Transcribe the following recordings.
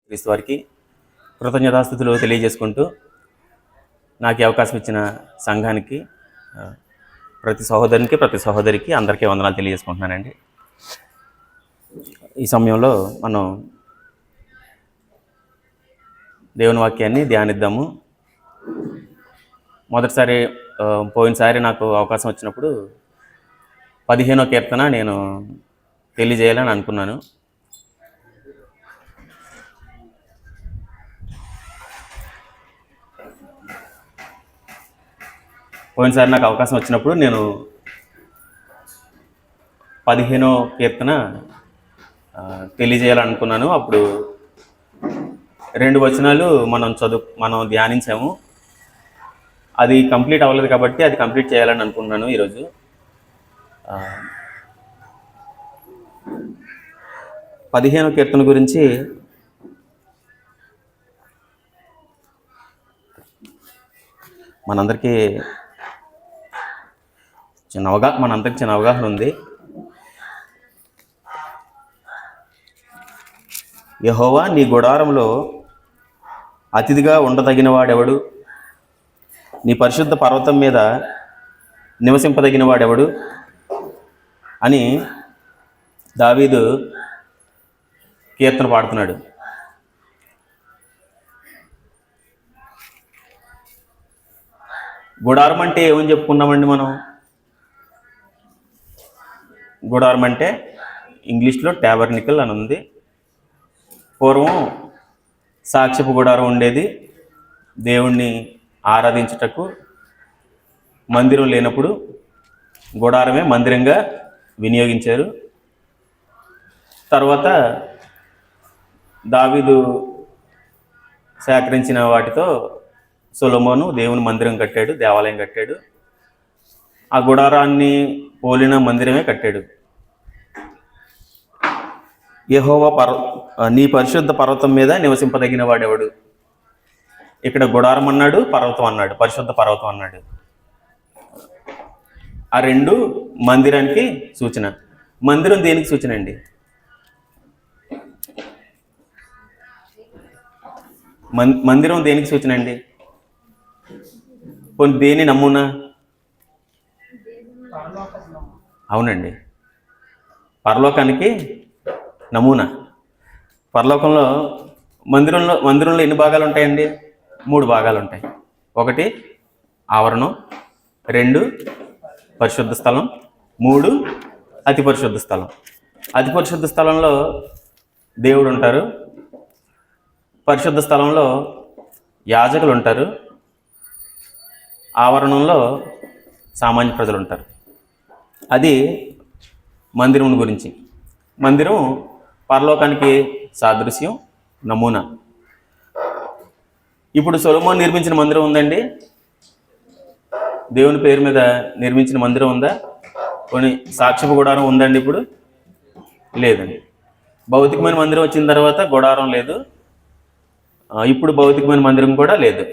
క్రీస్తు వారికి కృతజ్ఞతాస్థుతులు తెలియజేసుకుంటూ నాకు ఈ అవకాశం ఇచ్చిన సంఘానికి, ప్రతి సహోదరికి అందరికీ వందనాలు తెలియజేసుకుంటున్నానండి. ఈ సమయంలో మనం దేవుని వాక్యాన్ని ధ్యానిద్దాము. పోయినసారి నాకు అవకాశం వచ్చినప్పుడు 15వ కీర్తన నేను తెలియజేయాలని అనుకున్నాను. పోయినసారి నాకు అవకాశం వచ్చినప్పుడు నేను 15వ కీర్తన తెలియజేయాలనుకున్నాను. అప్పుడు 2 వచనాలు మనం ధ్యానించాము. అది కంప్లీట్ అవ్వలేదు కాబట్టి అది కంప్లీట్ చేయాలని అనుకున్నాను ఈరోజు. 15వ కీర్తన గురించి మనందరికీ చిన్న అవగాహన ఉంది. యెహోవా, నీ గుడారంలో అతిథిగా ఉండదగిన వాడెవడు? నీ పరిశుద్ధ పర్వతం మీద నివసింపదగిన వాడెవడు అని దావీదు కీర్తన పాడుతున్నాడు. గుడారం అంటే ఏమని చెప్పుకున్నామండి మనం? గుడారం అంటే ఇంగ్లీష్లో ట్యాబర్నికల్ అని ఉంది. పూర్వం సాక్ష్యపు గుడారం ఉండేది. దేవుణ్ణి ఆరాధించుటకు మందిరం లేనప్పుడు గుడారమే మందిరంగా వినియోగించారు. తర్వాత దావీదు సేకరించిన వాటితో సొలొమోను దేవుని మందిరం కట్టాడు, దేవాలయం కట్టాడు. ఆ గుడారాన్ని పోలిన మందిరమే కట్టాడు. యెహోవా నీ పరిశుద్ధ పర్వతం మీద నివసింపదగిన వాడెవడు? ఇక్కడ గుడారం అన్నాడు, పర్వతం అన్నాడు, పరిశుద్ధ పర్వతం అన్నాడు. ఆ రెండు మందిరానికి సూచన. మందిరం దేనికి సూచన అండి? మందిరం దేనికి సూచన అండి? దేని నమూనా? అవునండి, పరలోకానికి నమూనా. పరలోకంలో మందిరంలో ఎన్ని భాగాలు ఉంటాయండి? 3 భాగాలు ఉంటాయి. 1 ఆవరణం, 2 పరిశుద్ధ స్థలం, 3 అతి పరిశుద్ధ స్థలం. అతి పరిశుద్ధ స్థలంలో దేవుడు ఉంటారు, పరిశుద్ధ స్థలంలో యాజకులు ఉంటారు, ఆవరణంలో సామాన్య ప్రజలు ఉంటారు. అది మందిరం గురించి. మందిరం పరలోకానికి సాదృశ్యం, నమూనా. ఇప్పుడు సొలొమోను నిర్మించిన మందిరం ఉందండి? దేవుని పేరు మీద నిర్మించిన మందిరం ఉందా? కొన్ని సాక్ష్యపు గుడారం ఉందండి? ఇప్పుడు లేదండి. భౌతికమైన మందిరం వచ్చిన తర్వాత గుడారం లేదు, ఇప్పుడు భౌతికమైన మందిరం కూడా లేదు.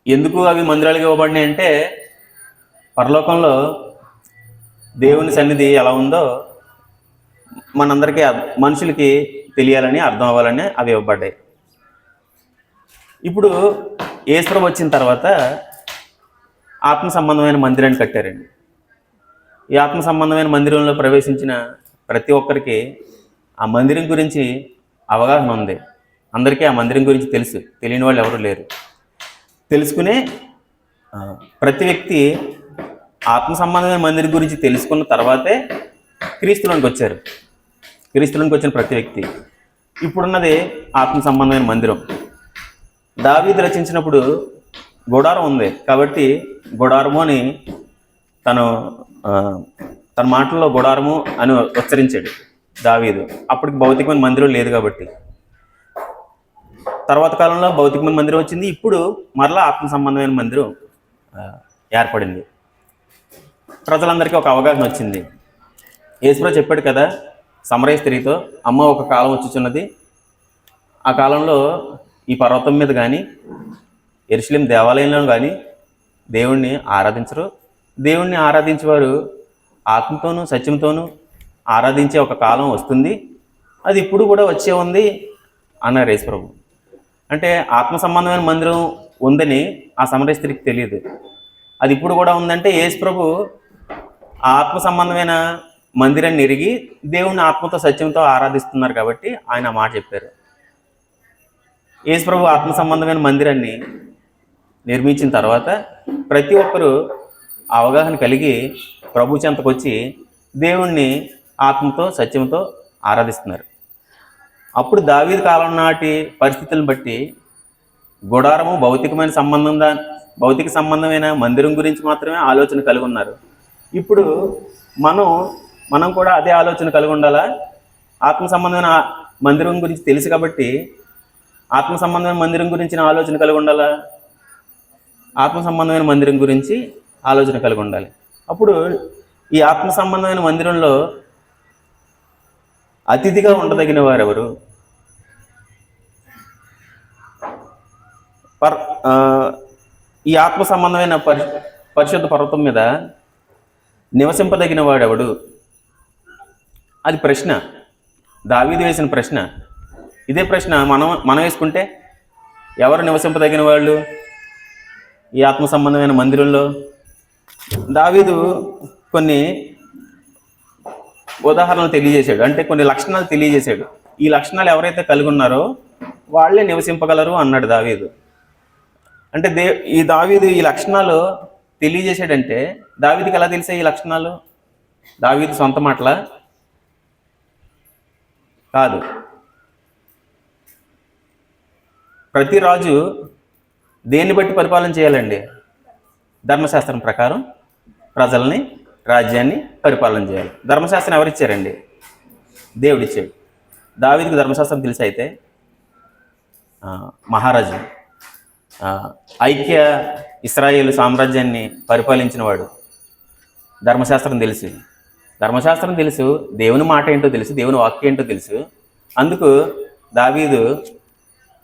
ఎందుకు అవి మందిరాలుగా ఇవ్వబడినాయి అంటే, పరలోకంలో దేవుని సన్నిధి ఎలా ఉందో మనుషులకి తెలియాలని, అర్థం అవ్వాలని అవి ఇవ్వబడ్డాయి. ఇప్పుడు యేసు వచ్చిన తర్వాత ఆత్మ సంబంధమైన మందిరాన్ని కట్టారండి. ఈ ఆత్మ సంబంధమైన మందిరంలో ప్రవేశించిన ప్రతి ఒక్కరికి ఆ మందిరం గురించి అవగాహన ఉంది. అందరికీ ఆ మందిరం గురించి తెలుసు, తెలియని వాళ్ళు ఎవరు లేరు. తెలుసుకునే ప్రతి వ్యక్తి ఆత్మ సంబంధమైన మందిరం గురించి తెలుసుకున్న తర్వాతే క్రీస్తులోనికి వచ్చారు. క్రీస్తులోనికి వచ్చిన ప్రతి వ్యక్తి. ఇప్పుడున్నది ఆత్మ సంబంధమైన మందిరం. దావీదు రచించినప్పుడు గుడారం ఉంది కాబట్టి గుడారము అని తన మాటల్లో గుడారము అని ఉచ్చరించాడు దావీదు. అప్పటికి భౌతికమైన మందిరం లేదు కాబట్టి. తర్వాత కాలంలో భౌతికమైన మందిరం వచ్చింది. ఇప్పుడు మరలా ఆత్మ సంబంధమైన మందిరం ఏర్పడింది. ప్రజలందరికీ ఒక అవగాహన వచ్చింది. యేసుప్రభువు చెప్పాడు కదా సమరయ స్త్రీతో, అమ్మ ఒక కాలం వచ్చుచున్నది, ఆ కాలంలో ఈ పర్వతం మీద కానీ యెరూషలేము దేవాలయంలో కానీ దేవుణ్ణి ఆరాధించరు. దేవుణ్ణి ఆరాధించేవారు ఆత్మతోనూ సత్యంతోనూ ఆరాధించే ఒక కాలం వస్తుంది. అది ఇప్పుడు కూడా వచ్చే ఉంది అన్నారు యేసుప్రభు. అంటే ఆత్మ సంబంధమైన మందిరం ఉందని ఆ సమరయ స్త్రీకి తెలియదు. అది ఇప్పుడు కూడా ఉందంటే యేసుప్రభు ఆ ఆత్మ సంబంధమైన మందిరాన్ని ఎరిగి దేవుణ్ణి ఆత్మతో సత్యంతో ఆరాధిస్తున్నారు కాబట్టి ఆయన ఆ మాట చెప్పారు. యేసుప్రభు ఆత్మ సంబంధమైన మందిరాన్ని నిర్మించిన తర్వాత ప్రతి ఒక్కరూ అవగాహన కలిగి ప్రభు చెంతకు వచ్చి దేవుణ్ణి ఆత్మతో సత్యంతో ఆరాధిస్తున్నారు. అప్పుడు దావీదు కాలం నాటి పరిస్థితులను బట్టి గుడారము భౌతిక సంబంధమైన మందిరం గురించి మాత్రమే ఆలోచన కలిగి ఉన్నారు. ఇప్పుడు మనం కూడా అదే ఆలోచన కలిగి ఉండాలా? ఆత్మ సంబంధమైన మందిరం గురించి తెలుసు కాబట్టి ఆత్మ సంబంధమైన మందిరం గురించిన ఆలోచన కలిగి ఉండాలా? ఆత్మ సంబంధమైన మందిరం గురించి ఆలోచన కలిగి ఉండాలి. అప్పుడు ఈ ఆత్మ సంబంధమైన మందిరంలో అతిథిగా ఉండదగిన వారెవరు? ఈ ఆత్మ సంబంధమైన పరిశుద్ధ పర్వతం మీద నివసింపదగిన వాడెవడు? అది ప్రశ్న, దావీదు వేసిన ప్రశ్న. ఇదే ప్రశ్న మనం వేసుకుంటే ఎవరు నివసింపదగిన వాళ్ళు ఈ ఆత్మ సంబంధమైన మందిరంలో? దావీదు కొన్ని ఉదాహరణలు తెలియజేశాడు, అంటే కొన్ని లక్షణాలు తెలియజేశాడు. ఈ లక్షణాలు ఎవరైతే కలిగి ఉన్నారో వాళ్ళే నివసింపగలరు అన్నాడు దావీదు. అంటే ఈ దావీదు ఈ లక్షణాలు తెలియజేశాడంటే దావీదుకి ఎలా తెలిసాయి ఈ లక్షణాలు? దావీదు సొంత మాటలా? కాదు. ప్రతి రాజు దేన్ని బట్టి పరిపాలన చేయాలండి? ధర్మశాస్త్రం ప్రకారం ప్రజల్ని, రాజ్యాన్ని పరిపాలన చేయాలి. ధర్మశాస్త్రం ఎవరిచ్చారండి? దేవుడిచ్చాడు. దావీదుకి ధర్మశాస్త్రం తెలిసి అయితే మహారాజు ఐక్య ఇశ్రాయేలు సామ్రాజ్యాన్ని పరిపాలించిన వాడు. ధర్మశాస్త్రం తెలుసు, దేవుని మాట ఏంటో తెలుసు, దేవుని వాక్యం ఏంటో తెలుసు. అందుకు దావీదు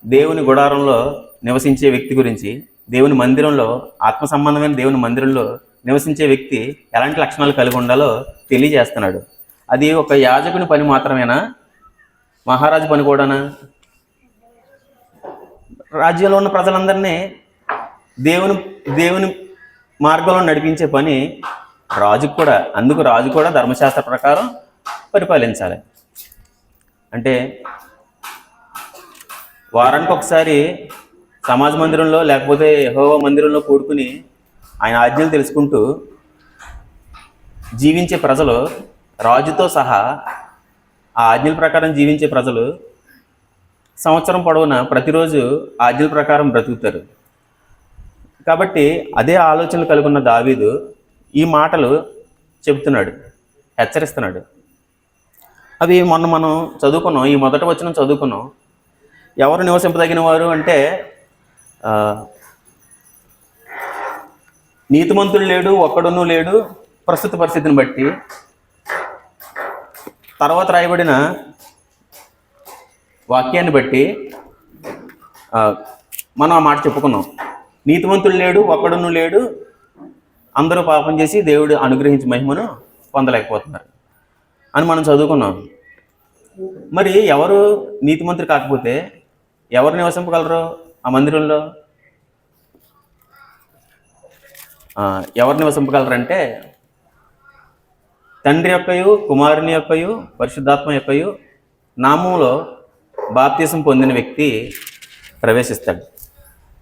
దేవుని గుడారంలో నివసించే వ్యక్తి గురించి, దేవుని మందిరంలో, ఆత్మ సంబంధమైన దేవుని మందిరంలో నివసించే వ్యక్తి ఎలాంటి లక్షణాలు కలిగి ఉండాలో తెలియజేస్తున్నాడు. అది ఒక యాజకుని పని మాత్రమేనా? మహారాజు పని కూడానా? రాజ్యంలో ఉన్న ప్రజలందరినీ దేవుని మార్గంలో నడిపించే పని రాజుకు కూడా. అందుకు రాజు కూడా ధర్మశాస్త్ర ప్రకారం పరిపాలించాలి. అంటే వారానికి ఒకసారి సమాజ మందిరంలో లేకపోతే యెహోవా మందిరంలో కూడుకుని ఆయన ఆజ్ఞలు తెలుసుకుంటూ జీవించే ప్రజలు, రాజుతో సహా ఆ ఆజ్ఞల ప్రకారం జీవించే ప్రజలు సంవత్సరం పొడవునా ప్రతిరోజు ఆజ్ఞల ప్రకారం బ్రతుకుతారు. కాబట్టి అదే ఆలోచనలు కలిగి ఉన్న దావీదు ఈ మాటలు చెబుతున్నాడు, హెచ్చరిస్తున్నాడు. అవి మొన్న మనం చదువుకున్నాం, ఈ మొదట వచనం చదువుకున్నాం. ఎవరు నివసింపదగిన వారు అంటే నీతిమంతుడు లేడు, ఒక్కడునూ లేడు ప్రస్తుత పరిస్థితిని బట్టి. తర్వాత రాయబడిన వాక్యాన్ని బట్టి మనం ఆ మాట చెప్పుకున్నాం. నీతిమంతుడు లేడు, ఒక్కడునూ లేడు, అందరూ పాపం చేసి దేవుడు అనుగ్రహించి మహిమను పొందలేకపోతున్నారు అని మనం చదువుకున్నాం. మరి ఎవరు నీతిమంతుడు కాకపోతే ఎవరు నివసింపగలరు ఆ మందిరంలో? ఎవరు నివసింపగలరంటే తండ్రి యొక్కయు, కుమారుని యొక్కయు, పరిశుద్ధాత్మ యొక్కయు నామంలో బాప్తిసం పొందిన వ్యక్తి ప్రవేశిస్తాడు.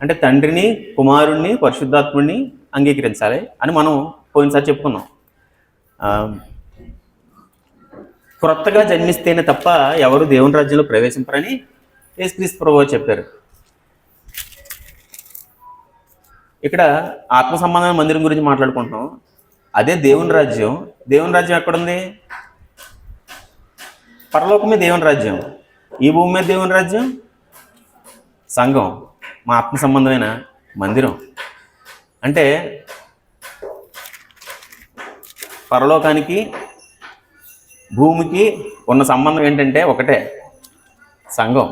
అంటే తండ్రిని, కుమారుణ్ణి, పరిశుద్ధాత్ముడిని అంగీకరించాలి అని మనం పోయినసారి చెప్పుకున్నాం. క్రొత్తగా జన్మిస్తేనే తప్ప ఎవరు దేవుని రాజ్యంలో ప్రవేశింపరని యేసుక్రీస్తు ప్రభువు చెప్పారు. ఇక్కడ ఆత్మ సంబంధమైన మందిరం గురించి మాట్లాడుకుంటున్నాం. అదే దేవుని రాజ్యం. దేవుని రాజ్యం ఎక్కడుంది? పరలోకమే దేవుని రాజ్యం. ఈ భూమి మీద దేవుని రాజ్యం సంఘం, మా ఆత్మ సంబంధమైన మందిరం. అంటే పరలోకానికి భూమికి ఉన్న సంబంధం ఏంటంటే ఒకటే, సంఘం.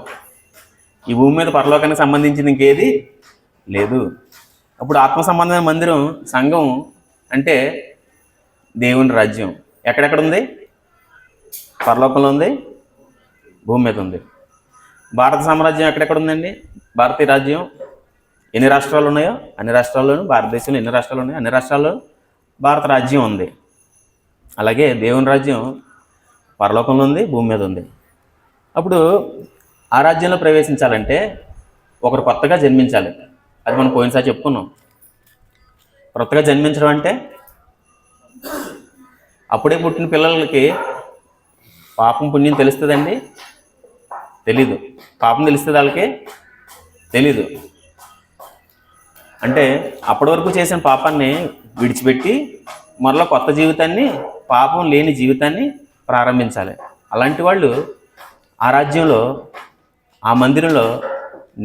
ఈ భూమి మీద పరలోకానికి సంబంధించింది ఇంకేది లేదు. అప్పుడు ఆత్మ సంబంధమైన మందిరం సంఘం అంటే దేవుని రాజ్యం ఎక్కడెక్కడ ఉంది? పరలోకంలో ఉంది, భూమి మీద ఉంది. భారత సామ్రాజ్యం ఎక్కడెక్కడ ఉందండి? భారతీయ రాజ్యం ఎన్ని రాష్ట్రాలు ఉన్నాయో అన్ని రాష్ట్రాల్లోనూ, భారతదేశంలో ఎన్ని రాష్ట్రాలు ఉన్నాయో అన్ని రాష్ట్రాల్లో భారత రాజ్యం ఉంది. అలాగే దేవుని రాజ్యం పరలోకంలో ఉంది, భూమి మీద ఉంది. అప్పుడు ఆ రాజ్యంలో ప్రవేశించాలంటే ఒకరు కొత్తగా జన్మించాలి. అది మనం పోయినసారి చెప్పుకున్నాం. కొత్తగా జన్మించడం అంటే అప్పుడే పుట్టిన పిల్లలకి పాపం పుణ్యం తెలుస్తుందండి? తెలీదు. పాపం తెలుస్తుంది వాళ్ళకి? తెలీదు. అంటే అప్పటి వరకు చేసిన పాపాన్ని విడిచిపెట్టి మరలా కొత్త జీవితాన్ని, పాపం లేని జీవితాన్ని ప్రారంభించాలి. అలాంటి వాళ్ళు ఆ రాజ్యంలో, ఆ మందిరంలో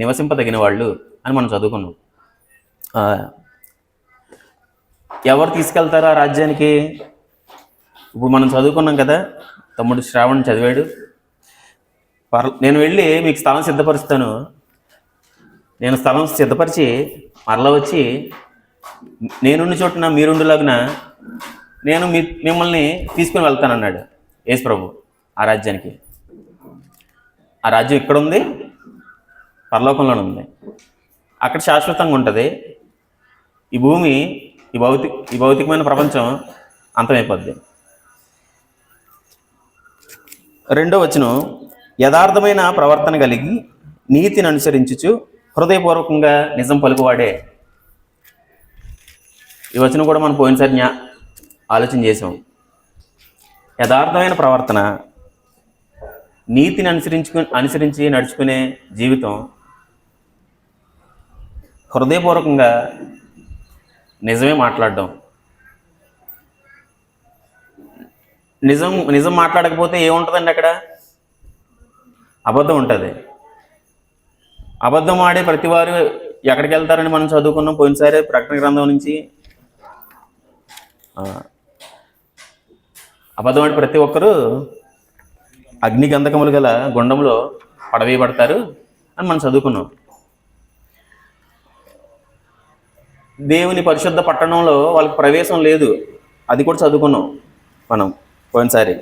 నివసింపదగిన వాళ్ళు అని మనం చదువుకున్నాం. ఎవరు తీసుకెళ్తారు ఆ రాజ్యానికి? ఇప్పుడు మనం చదువుకున్నాం కదా, తమ్ముడు శ్రావణ్ చదివాడు. నేను వెళ్ళి మీకు స్థలం సిద్ధపరుస్తాను, నేను స్థలం సిద్ధపరిచి మరలా వచ్చి నేనున్న చోటున మీరుండులాగున నేను మిమ్మల్ని తీసుకుని వెళ్తానన్నాడు యేసు ప్రభు ఆ రాజ్యానికి. ఆ రాజ్యం ఇక్కడ ఉంది, పరలోకంలోనే ఉంది. అక్కడ శాశ్వతంగా ఉంటుంది. ఈ భూమి, ఈ భౌతికమైన ప్రపంచం అంతమైపోద్ది. 2వ వచనం, యథార్థమైన ప్రవర్తన కలిగి నీతిని అనుసరించుచు హృదయపూర్వకంగా నిజం పలుకువాడే. ఈ వచనం కూడా మనం పోయినసారి ఆలోచన చేసాం. యథార్థమైన ప్రవర్తన, నీతిని అనుసరించి నడుచుకునే జీవితం, హృదయపూర్వకంగా నిజమే మాట్లాడడం. నిజం మాట్లాడకపోతే ఏముంటుందండి? అక్కడ అబద్ధం ఉంటుంది. అబద్ధం ఆడే ప్రతి వారు ఎక్కడికి వెళ్తారని మనం చదువుకున్నాం పోయినసారి ప్రకటన గ్రంథం నుంచి. అబద్ధం ఆడే ప్రతి ఒక్కరూ అగ్ని గంధకములు గల గుండంలో పడవేయబడతారు అని మనం చదువుకున్నాం. దేవుని పరిశుద్ధ పట్టణంలో వాళ్ళకి ప్రవేశం లేదు, అది కూడా చదువుకున్నాం మనం పోయినసారి.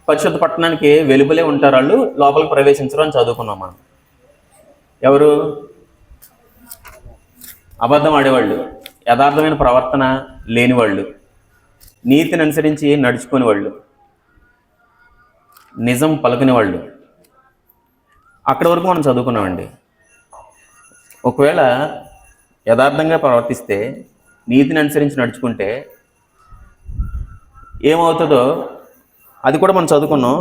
పరిశుద్ధ పట్టణానికి వెలుపలే ఉంటారు వాళ్ళు, లోపలికి ప్రవేశించరు అని చదువుకున్నాం మనం. ఎవరు? అబద్ధం ఆడేవాళ్ళు, యథార్థమైన ప్రవర్తన లేని వాళ్ళు, నీతిని అనుసరించి నడుచుకునే వాళ్ళు, నిజం పలుకునే వాళ్ళు. అక్కడి వరకు మనం చదువుకున్నామండి. ఒకవేళ యథార్థంగా ప్రవర్తిస్తే, నీతిని అనుసరించి నడుచుకుంటే ఏమవుతుందో అది కూడా మనం చదువుకున్నాం.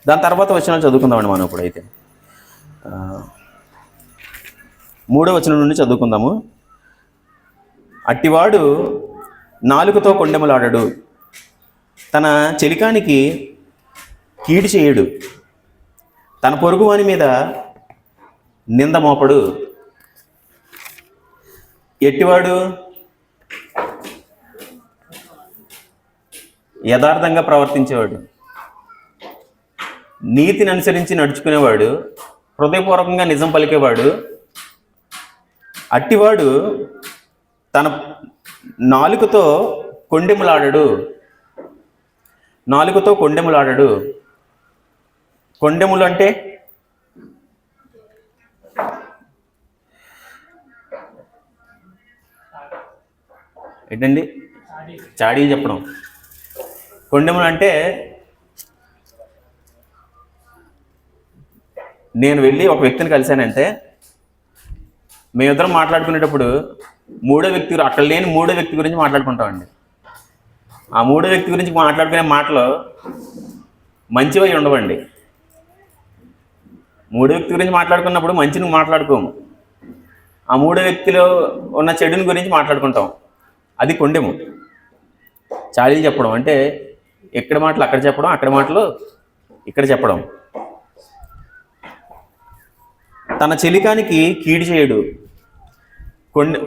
దాని తర్వాత వచనాలు చదువుకుందామండి మనం ఇప్పుడైతే. 3వ వచనం నుండి చదువుకుందాము. అట్టివాడు నాలుకతో కొండెములాడడు, తన చెలికానికి కీడు చేయడు, తన పొరుగువాని మీద నింద మోపడు. ఎట్టివాడు? యథార్థంగా ప్రవర్తించేవాడు, నీతిని అనుసరించి నడుచుకునేవాడు, హృదయపూర్వకంగా నిజం పలికేవాడు. అట్టివాడు తన నాలుకతో కొండెములాడడు. నాలుకతో కొండెములాడడు. కొండెములు అంటే ఏంటండి? చాడీలు చెప్పడం. కొండెములు అంటే నేను వెళ్ళి ఒక వ్యక్తిని కలిశానంటే మేమిద్దరం మాట్లాడుకునేటప్పుడు అక్కడ లేని మూడో వ్యక్తి గురించి మాట్లాడుకుంటామండి. ఆ మూడో వ్యక్తి గురించి మాట్లాడుకునే మాటలు మంచివై ఉండవండి. మూడో వ్యక్తి గురించి మాట్లాడుకున్నప్పుడు మంచిని మాట్లాడుకోము, ఆ మూడో వ్యక్తిలో ఉన్న చెడుని గురించి మాట్లాడుకుంటాం. అది కొండెము. చాడీలు చెప్పడం అంటే ఎక్కడ మాటలు అక్కడ చెప్పడం, అక్కడ మాటలు ఇక్కడ చెప్పడం. తన చెలికానికి కీడు చేయడు.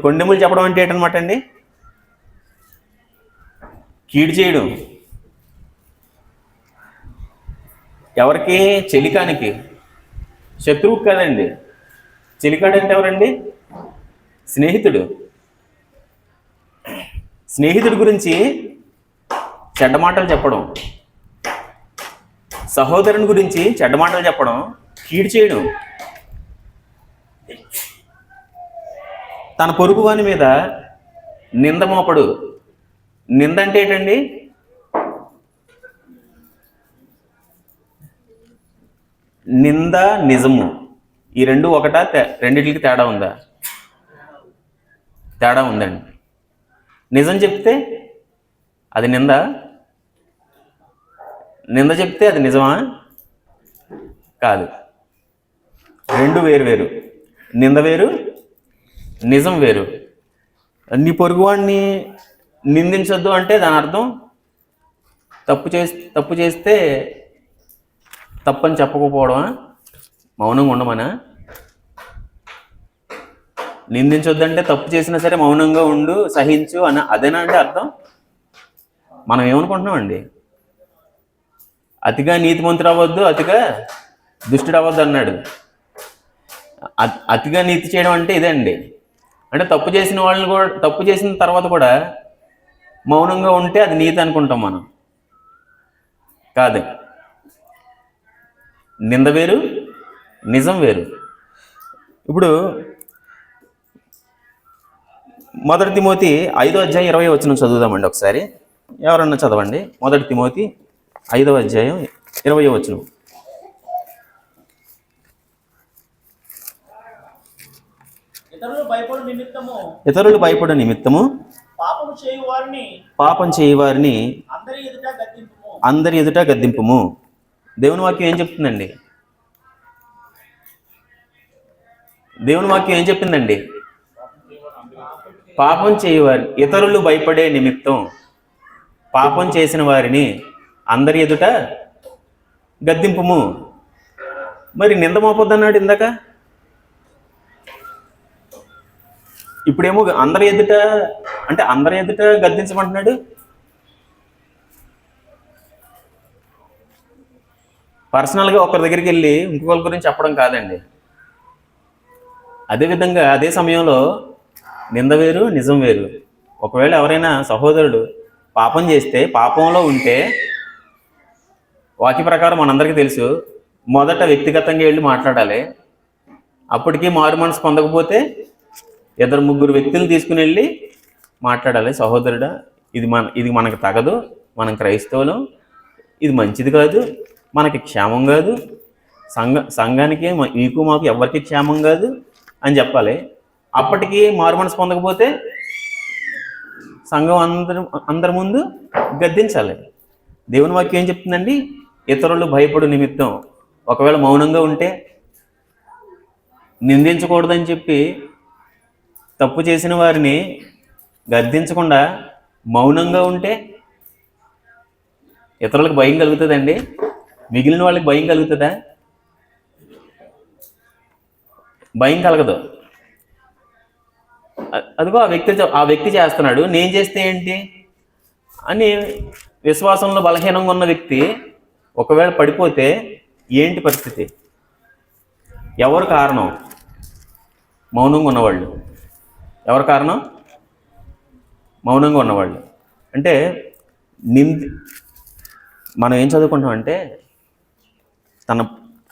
కొండెములు చెప్పడం అంటే ఏంటనమాట అండి? కీడు చేయడం. ఎవరికి? చెలికానికి. శత్రువు కదండి. చెలికాడు అంటే ఎవరండి? స్నేహితుడు. స్నేహితుడి గురించి చెడ్డ మాటలు చెప్పడం, సహోదరుని గురించి చెడ్డ మాటలు చెప్పడం, కీడు చేయడం, తన పొరుగు వాని మీద నింద మోపడు. నింద అంటే ఏంటండి? నింద నిజము ఈ రెండు ఒకటా? రెండిటికి తేడా ఉందా? తేడా ఉందండి. నిజం చెప్తే అది నింద, నింద చెప్తే అది నిజమా? కాదు. రెండు వేరు వేరు. నింద వేరు, నిజం వేరు. నీ పొరుగువాడిని నిందించొద్దు అంటే దాని అర్థం తప్పు చేస్తే తప్పని చెప్పకపోవడమా? మౌనంగా ఉండమనా? నిందించొద్దంటే తప్పు చేసినా సరే మౌనంగా ఉండు, సహించు అని అదేనా అంటే అర్థం? మనం ఏమనుకుంటున్నామండి? అతిగా నీతిమంతుడు అవ్వద్దు, అతిగా దుష్టుడు అవ్వద్దు అన్నాడు. అతిగా నీతి చేయడం అంటే ఇదే అండి. అంటే తప్పు చేసిన వాళ్ళని కూడా, తప్పు చేసిన తర్వాత కూడా మౌనంగా ఉంటే అది నీతి అనుకుంటాం మనం. కాదు. నింద వేరు, నిజం వేరు. ఇప్పుడు 1 తిమోతి 5వ అధ్యాయం 20వ వచనం చదువుదామండి ఒకసారి. ఎవరన్నా చదవండి. 1 తిమోతి 5వ అధ్యాయం 20వ వచనం. ఇతరులు భయపడు నిమిత్తము పాపం చేయువారిని అందరి ఎదుట గద్దింపుము. దేవుని వాక్యం ఏం చెప్తుందండి? దేవుని వాక్యం ఏం చెప్పిందండి? పాపం చేయవారి, ఇతరులు భయపడే నిమిత్తం పాపం చేసిన వారిని అందరి ఎదుట గద్దింపుము. మరి నింద మోపొద్దన్నాడు ఇందాక. ఇప్పుడేమో అందరి ఎదుట అంటే అందరి ఎదుట గద్దించమంటున్నాడు. పర్సనల్గా ఒకరి దగ్గరికి వెళ్ళి ఇంకొకరి గురించి చెప్పడం కాదండి. అదేవిధంగా అదే సమయంలో నింద వేరు, నిజం వేరు. ఒకవేళ ఎవరైనా సహోదరుడు పాపం చేస్తే, పాపంలో ఉంటే వాక్య ప్రకారం మనందరికీ తెలుసు, మొదట వ్యక్తిగతంగా వెళ్ళి మాట్లాడాలి. అప్పటికీ మారు మనసు పొందకపోతే 2-3 వ్యక్తులు తీసుకుని వెళ్ళి మాట్లాడాలి. సహోదరుడా, ఇది మనకు తగదు, మనం క్రైస్తవులం, ఇది మంచిది కాదు, మనకి క్షేమం కాదు, సంఘానికి మీకు మాకు ఎవరికి క్షేమం కాదు అని చెప్పాలి. అప్పటికి మారు మనసు పొందకపోతే సంఘం అందరి ముందు గద్దించాలి. దేవుని వాక్యం ఏం చెప్తుందండి? ఇతరులు భయపడు నిమిత్తం. ఒకవేళ మౌనంగా ఉంటే, నిందించకూడదని చెప్పి తప్పు చేసిన వారిని గద్దించకుండా మౌనంగా ఉంటే ఇతరులకు భయం కలుగుతుందండి? మిగిలిన వాళ్ళకి భయం కలుగుతుందా? భయం కలగదు. అదిగో ఆ వ్యక్తి చేస్తున్నాడు, నేను చేస్తే ఏంటి అని విశ్వాసంలో బలహీనంగా ఉన్న వ్యక్తి ఒకవేళ పడిపోతే ఏంటి పరిస్థితి? ఎవరు కారణం? మౌనంగా ఉన్నవాళ్ళు. ఎవరు కారణం? మౌనంగా ఉన్నవాళ్ళు. అంటే మనం ఏం చదువుకుంటామంటే,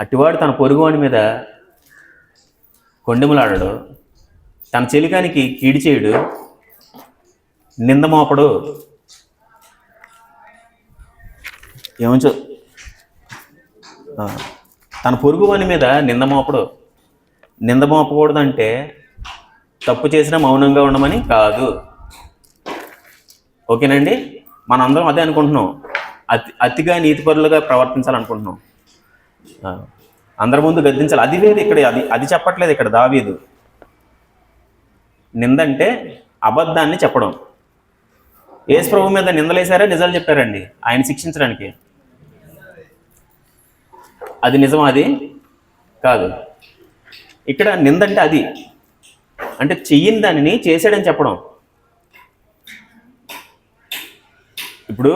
అట్టివాడు తన పొరుగువాడి మీద కొండెములాడడు, తన చెలికానికి కీడి చేయుడు, నింద మోపడు. ఏమంచో తన పొరుగువాని మీద నింద మోపడు. నింద మోపకూడదంటే తప్పు చేసినా మౌనంగా ఉండమని కాదు. ఓకేనండి? మనందరం అదే అనుకుంటున్నాం. అతిగా నీతిపరులుగా ప్రవర్తించాలనుకుంటున్నాం. అందరి ముందు గద్దించాలి. అది వేరు. ఇక్కడ అది చెప్పట్లేదు. ఇక్కడ దావీదు నిందంటే అబద్ధాన్ని చెప్పడం. యేసు ప్రభు మీద నిందలేశారా, నిజాలు చెప్పారండి ఆయన శిక్షించడానికి? అది నిజమా? అది కాదు. ఇక్కడ నిందంటే అది అంటే చెయ్యని దానిని చేశాడని చెప్పడం. ఇప్పుడు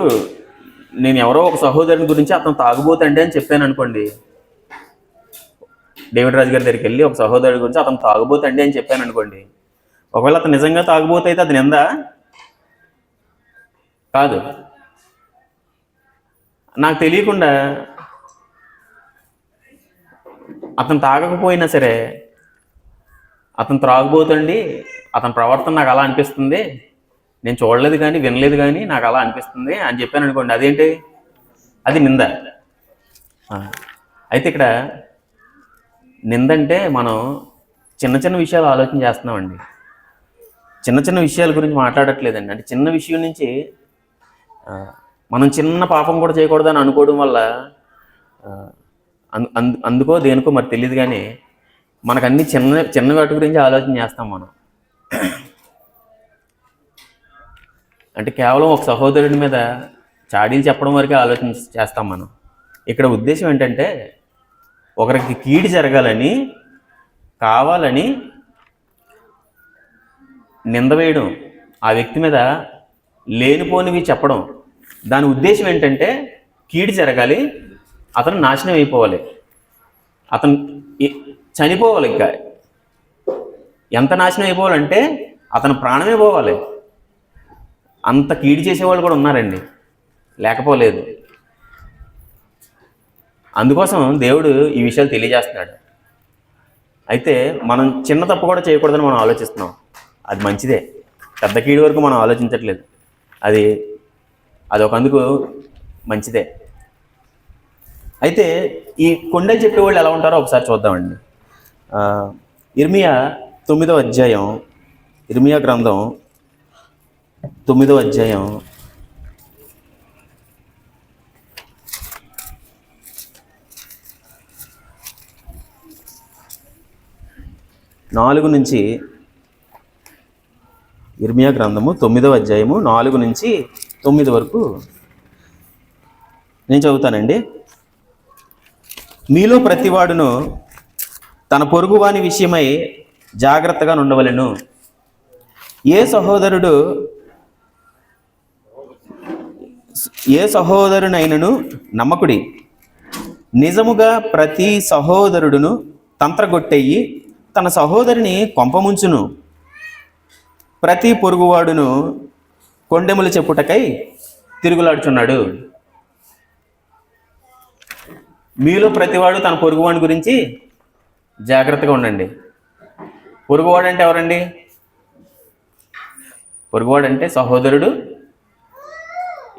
నేను ఎవరో ఒక సహోదరుని గురించి అతను తాగుబోతండి అని చెప్పాను అనుకోండి, డేవిడ్ రాజు గారి దగ్గరికి వెళ్ళి ఒక సహోదరుడి గురించి అతను తాగుబోతండి అని చెప్పాను అనుకోండి, ఒకవేళ అతను నిజంగా తాగుబోతు అయితే అది నిందా? కాదు. నాకు తెలియకుండా అతను తాగకపోయినా సరే, అతను త్రాగుబోతండి, అతని ప్రవర్తన నాకు అలా అనిపిస్తుంది, నేను చూడలేదు కానీ వినలేదు కానీ నాకు అలా అనిపిస్తుంది అని చెప్పాను అనుకోండి, అదేంటి? అది నింద. అయితే ఇక్కడ నిందంటే మనం చిన్న చిన్న విషయాలు ఆలోచన చేస్తున్నామండి. చిన్న చిన్న విషయాల గురించి మాట్లాడట్లేదండి. అంటే చిన్న విషయం నుంచి మనం చిన్న పాపం కూడా చేయకూడదని అనుకోవడం వల్ల అందుకో దేనికో మరి తెలియదు కానీ మనకు అన్ని చిన్న చిన్న వాటి గురించి ఆలోచన చేస్తాం మనం. అంటే కేవలం ఒక సహోదరుడి మీద చాడీలు చెప్పడం వరకే ఆలోచన చేస్తాం మనం. ఇక్కడ ఉద్దేశం ఏంటంటే ఒకరికి కీడు జరగాలని కావాలని నింద వేయడం, ఆ వ్యక్తి మీద లేనిపోనివి చెప్పడం. దాని ఉద్దేశం ఏంటంటే కీడు జరగాలి, అతను నాశనం అయిపోవాలి, అతను చనిపోవాలి. ఇంకా ఎంత నాశనం అయిపోవాలంటే అతను ప్రాణమే పోవాలి. అంత కీడు చేసేవాళ్ళు కూడా ఉన్నారండి, లేకపోలేదు. అందుకోసం దేవుడు ఈ విషయాలు తెలియజేస్తున్నాడు. అయితే మనం చిన్న తప్పు కూడా చేయకూడదని మనం ఆలోచిస్తున్నాం. అది మంచిదే. పెద్ద కీడు వరకు మనం ఆలోచించట్లేదు. అది ఒకందుకు మంచిదే. అయితే ఈ కొండలు చెప్పేవాళ్ళు ఎలా ఉంటారో ఒకసారి చూద్దామండి. ఇర్మియా 9వ అధ్యాయం, ఇర్మియా గ్రంథం 9వ అధ్యాయం 4 నుంచి, ఇర్మియా గ్రంథము 9వ అధ్యాయము 4 నుంచి 9 వరకు నేను చదువుతానండి. మీలో ప్రతివాడును తన పొరుగువాని విషయమై జాగ్రత్తగా ఉండవలెను. ఏ సహోదరునైనను నమ్మకుడి. నిజముగా ప్రతి సహోదరుడును తంత్రగొట్టెయ్యి తన సహోదరిని కొంపముంచును. ప్రతి పొరుగువాడును కొండెములు చెప్పుటకై తిరుగులాడుచున్నాడు. మీలో ప్రతివాడు తన పొరుగువాడి గురించి జాగ్రత్తగా ఉండండి. పొరుగువాడు అంటే ఎవరండి? పొరుగువాడు అంటే సహోదరుడు,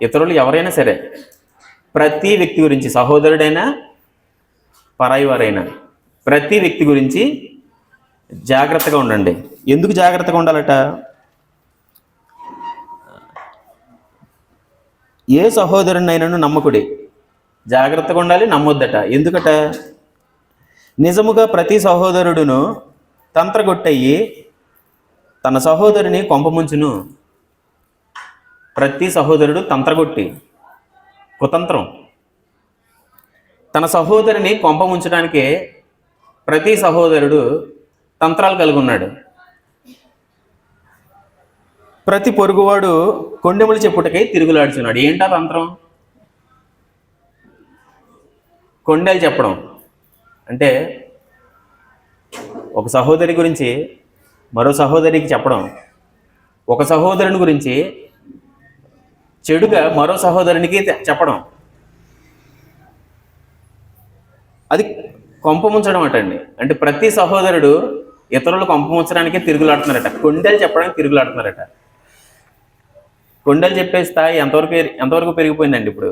ఇతరులు ఎవరైనా సరే, ప్రతి వ్యక్తి గురించి, సహోదరుడైనా పరాయి వారైనా ప్రతి వ్యక్తి గురించి జాగ్రత్తగా ఉండండి. ఎందుకు జాగ్రత్తగా ఉండాలట? ఏ సహోదరునైనను నమ్మకుడి. జాగ్రత్తగా ఉండాలి, నమ్మొద్దట. ఎందుకట? నిజముగా ప్రతి సహోదరుడును తంత్రగొట్టయ్యి తన సహోదరుని కొంపముంచును. ప్రతి సహోదరుడు తంత్రగొట్టి, కుతంత్రం, తన సహోదరిని కొంపముంచడానికే ప్రతి సహోదరుడు తంత్రాలు కలిగి ఉన్నాడు. ప్రతి పొరుగువాడు కొండెములు చెప్పుటకై తిరుగులాడుచున్నాడు. ఏంటా తంత్రం? కొండలు చెప్పడం అంటే ఒక సహోదరి గురించి మరో సహోదరికి చెప్పడం, ఒక సహోదరుని గురించి చెడుగా మరో సహోదరునికి చెప్పడం. అది కొంపముంచడం అటండి. అంటే ప్రతి సహోదరుడు ఇతరులు కొంపముంచడానికే తిరుగులాడుతున్నారట, కొండలు చెప్పడానికి తిరుగులాడుతున్నారట. కొండలు చెప్పే స్థాయి ఎంతవరకు పెరిగిపోయిందండి ఇప్పుడు.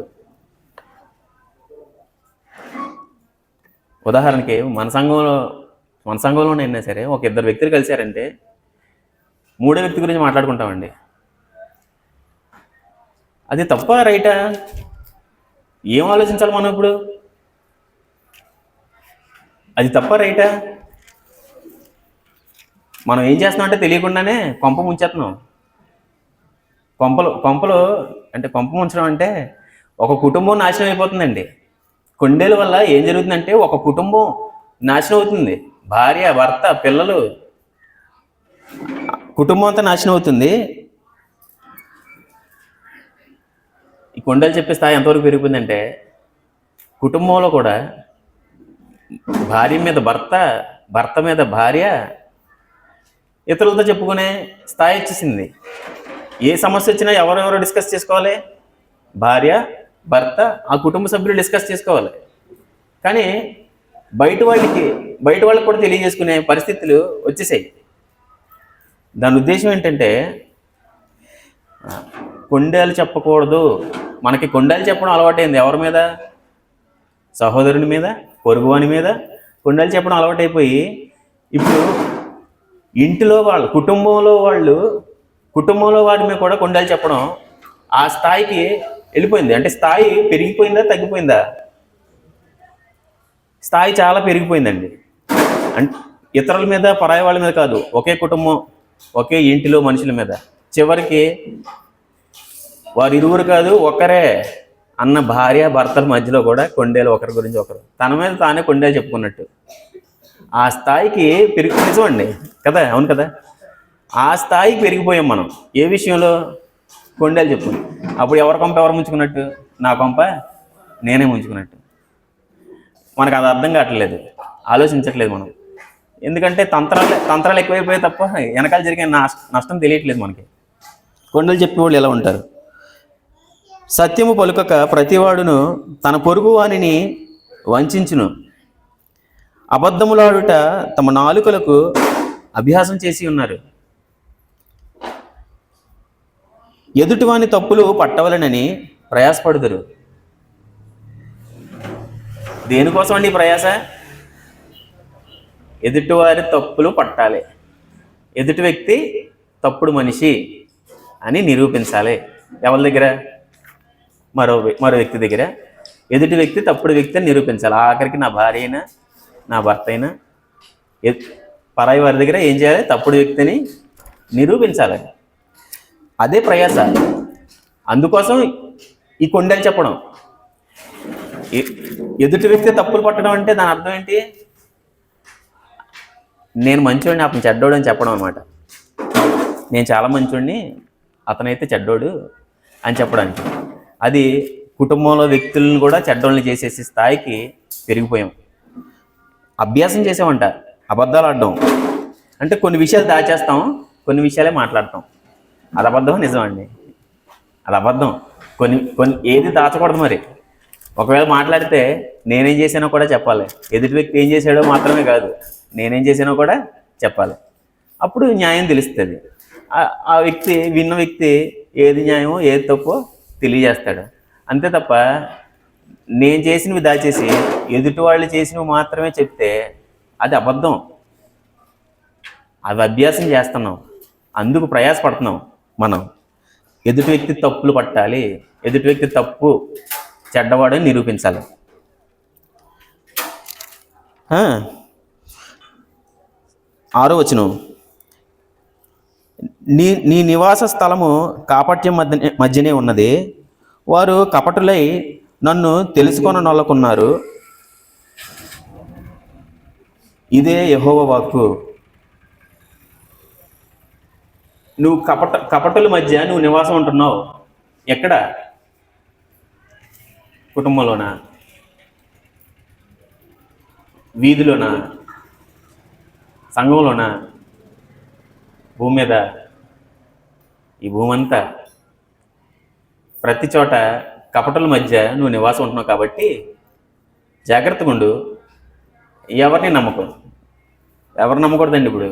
ఉదాహరణకి మన సంఘంలోనైనా సరే ఒక ఇద్దరు వ్యక్తులు కలిశారంటే మూడో వ్యక్తి గురించి మాట్లాడుకుంటామండి. అది తప్ప రైటా? ఏం ఆలోచించాలి మనం ఇప్పుడు? అది తప్ప రైటా? మనం ఏం చేస్తున్నాం అంటే తెలియకుండానే కొంప ముంచేస్తున్నాం. కొంపలు అంటే కొంప ముంచడం అంటే ఒక కుటుంబం నాశనం అయిపోతుందండి. కొండేల వల్ల ఏం జరుగుతుందంటే ఒక కుటుంబం నాశనం అవుతుంది. భార్య, భర్త, పిల్లలు, కుటుంబం అంతా నాశనం అవుతుంది. ఈ కొండలు చెప్పే స్థాయి ఎంతవరకు పెరిగిపోయిందంటే కుటుంబంలో కూడా భార్య మీద భర్త, భర్త మీద భార్య, ఇతరులతో చెప్పుకునే స్థాయి వచ్చేసింది. ఏ సమస్య వచ్చినా ఎవరెవరు డిస్కస్ చేసుకోవాలి? భార్య, భర్త, ఆ కుటుంబ సభ్యులు డిస్కస్ చేసుకోవాలి. కానీ బయట వాళ్ళకి కూడా తెలియజేసుకునే పరిస్థితులు వచ్చేసాయి. దాని ఉద్దేశం ఏంటంటే కొండేలు చెప్పకూడదు. మనకి కొండేలు చెప్పడం అలవాటైంది. ఎవరి మీద? సహోదరుని మీద, పొరుగువాని మీద కొండేలు చెప్పడం అలవాటైపోయి ఇప్పుడు ఇంటిలో వాళ్ళు, కుటుంబంలో వారి మీద కూడా కొండేలు చెప్పడం ఆ స్థాయికి వెళ్ళిపోయింది. అంటే స్థాయి పెరిగిపోయిందా తగ్గిపోయిందా? స్థాయి చాలా పెరిగిపోయిందండి. అంటే ఇతరుల మీద, పరాయి వాళ్ళ మీద కాదు, ఒకే కుటుంబం, ఒకే ఇంటిలో మనుషుల మీద, చివరికి వారు ఇరువురు కాదు ఒకరే అన్న భార్య భర్తల మధ్యలో కూడా కొండేలు, ఒకరి గురించి ఒకరు, తన మీద తానే కొండేలు చెప్పుకున్నట్టు ఆ స్థాయికి నిజమండి కదా, అవును కదా, ఆ స్థాయికి పెరిగిపోయాం మనం. ఏ విషయంలో? కొండేలు చెప్పుకుని. అప్పుడు ఎవరి కొంప ఎవరు ముంచుకున్నట్టు? నా కొంప నేనే ముంచుకున్నట్టు. మనకు అది అర్థం కావట్లేదు, ఆలోచించట్లేదు మనం. ఎందుకంటే తంత్రాలు ఎక్కువైపోయాయి తప్ప వెనకాల జరిగే నష్టం తెలియట్లేదు మనకి. కొండలు చెప్పేవాళ్ళు ఎలా ఉంటారు? సత్యము పలుకక ప్రతివాడును తన పొరుగు వానిని వంచించును, అబద్ధములాడుట తమ నాలుకలకు అభ్యాసం చేసి ఉన్నారు. ఎదుటివాని తప్పులు పట్టవలనని ప్రయాసపడుదురు. దేనికోసం అండి ప్రయాస? ఎదుటివారి తప్పులు పట్టాలి, ఎదుటి వ్యక్తి తప్పుడు మనిషి అని నిరూపించాలి. ఎవరి దగ్గర? మరో వ్యక్తి దగ్గర ఎదుటి వ్యక్తి తప్పుడు వ్యక్తి అని నిరూపించాలి. ఆఖరికి నా భార్య అయినా, నా భర్త అయినా, పరాయి వారి దగ్గర ఏం చేయాలి? తప్పుడు వ్యక్తిని నిరూపించాలి. అదే ప్రయాస. అందుకోసం ఈ కొండలు చెప్పడం. ఎదుటి వ్యక్తి తప్పులు పట్టడం అంటే దాని అర్థం ఏంటి? నేను మంచోడిని, అతను చెడ్డోడు అని చెప్పడం అనమాట. నేను చాలా మంచోడిని, అతనైతే చెడ్డోడు అని చెప్పడానికి. అది కుటుంబంలో వ్యక్తులను కూడా చెడ్డోళ్ళని చేసేసి స్థాయికి పెరిగిపోయాం. అభ్యాసం చేసామంట అబద్ధాలు ఆడడం. అంటే కొన్ని విషయాలు దాచేస్తాం, కొన్ని విషయాలే మాట్లాడతాం. అది అబద్ధం, నిజం అండి, అది అబద్ధం. కొన్ని ఏది దాచకూడదు. మరి ఒకవేళ మాట్లాడితే నేనేం చేశానో కూడా చెప్పాలి. ఎదుటి వ్యక్తి ఏం చేశాడో మాత్రమే కాదు, నేనేం చేశానో కూడా చెప్పాలి. అప్పుడు న్యాయం తెలుస్తుంది. ఆ వ్యక్తి, విన్న వ్యక్తి ఏది న్యాయమో ఏది తప్పో తెలియజేస్తాడు. అంతే తప్ప నేను చేసినవి దాచేసి ఎదుటి వాళ్ళు చేసినవి మాత్రమే చెప్తే అది అబద్ధం. అవి అభ్యాసం చేస్తున్నాం, అందుకు ప్రయాసపడుతున్నాం మనం. ఎదుటి వ్యక్తి తప్పులు పట్టాలి, ఎదుటి వ్యక్తి తప్పు చెడ్డవాడని నిరూపించాలి. 6వ వచనం, నీ నివాస స్థలము కాపట్యం మధ్యనే ఉన్నది, వారు కపటులై నన్ను తెలుసుకొననొల్లకున్నారు, ఇదే యెహోవా వాక్కు. నువ్వు కపటుల మధ్య నువ్వు నివాసం ఉంటున్నావు. ఎక్కడ? కుటుంబంలోనా? వీధిలోనా? సంఘంలోనా? భూమి మీద? ఈ భూమి అంతా ప్రతి చోట కపటుల మధ్య నువ్వు నివాసం ఉంటున్నావు. కాబట్టి జాగ్రత్తగా ఉండు. ఎవరిని నమ్మకూడదండి. ఇప్పుడు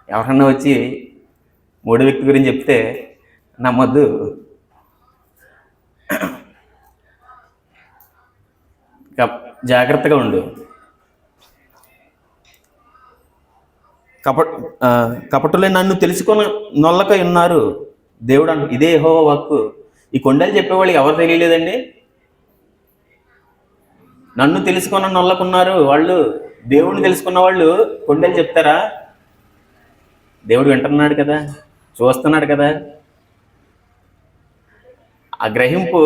ఎవరన్నా వచ్చి మూడో వ్యక్తి గురించి చెప్తే నమ్మొద్దు. జాగ్రత్తగా ఉండు. కపటులే నన్ను తెలుసుకొని నొల్లక ఉన్నారు. దేవుడు అంట, ఇదే యెహోవా వాక్కు. ఈ కొండలు చెప్పేవాళ్ళకి ఎవరు తెలియలేదండి? నన్ను తెలుసుకొని నొల్లకున్నారు వాళ్ళు. దేవుడిని తెలుసుకున్న వాళ్ళు కొండలు చెప్తారా? దేవుడు వింటున్నాడు కదా, చూస్తున్నాడు కదా. ఆ గ్రహింపు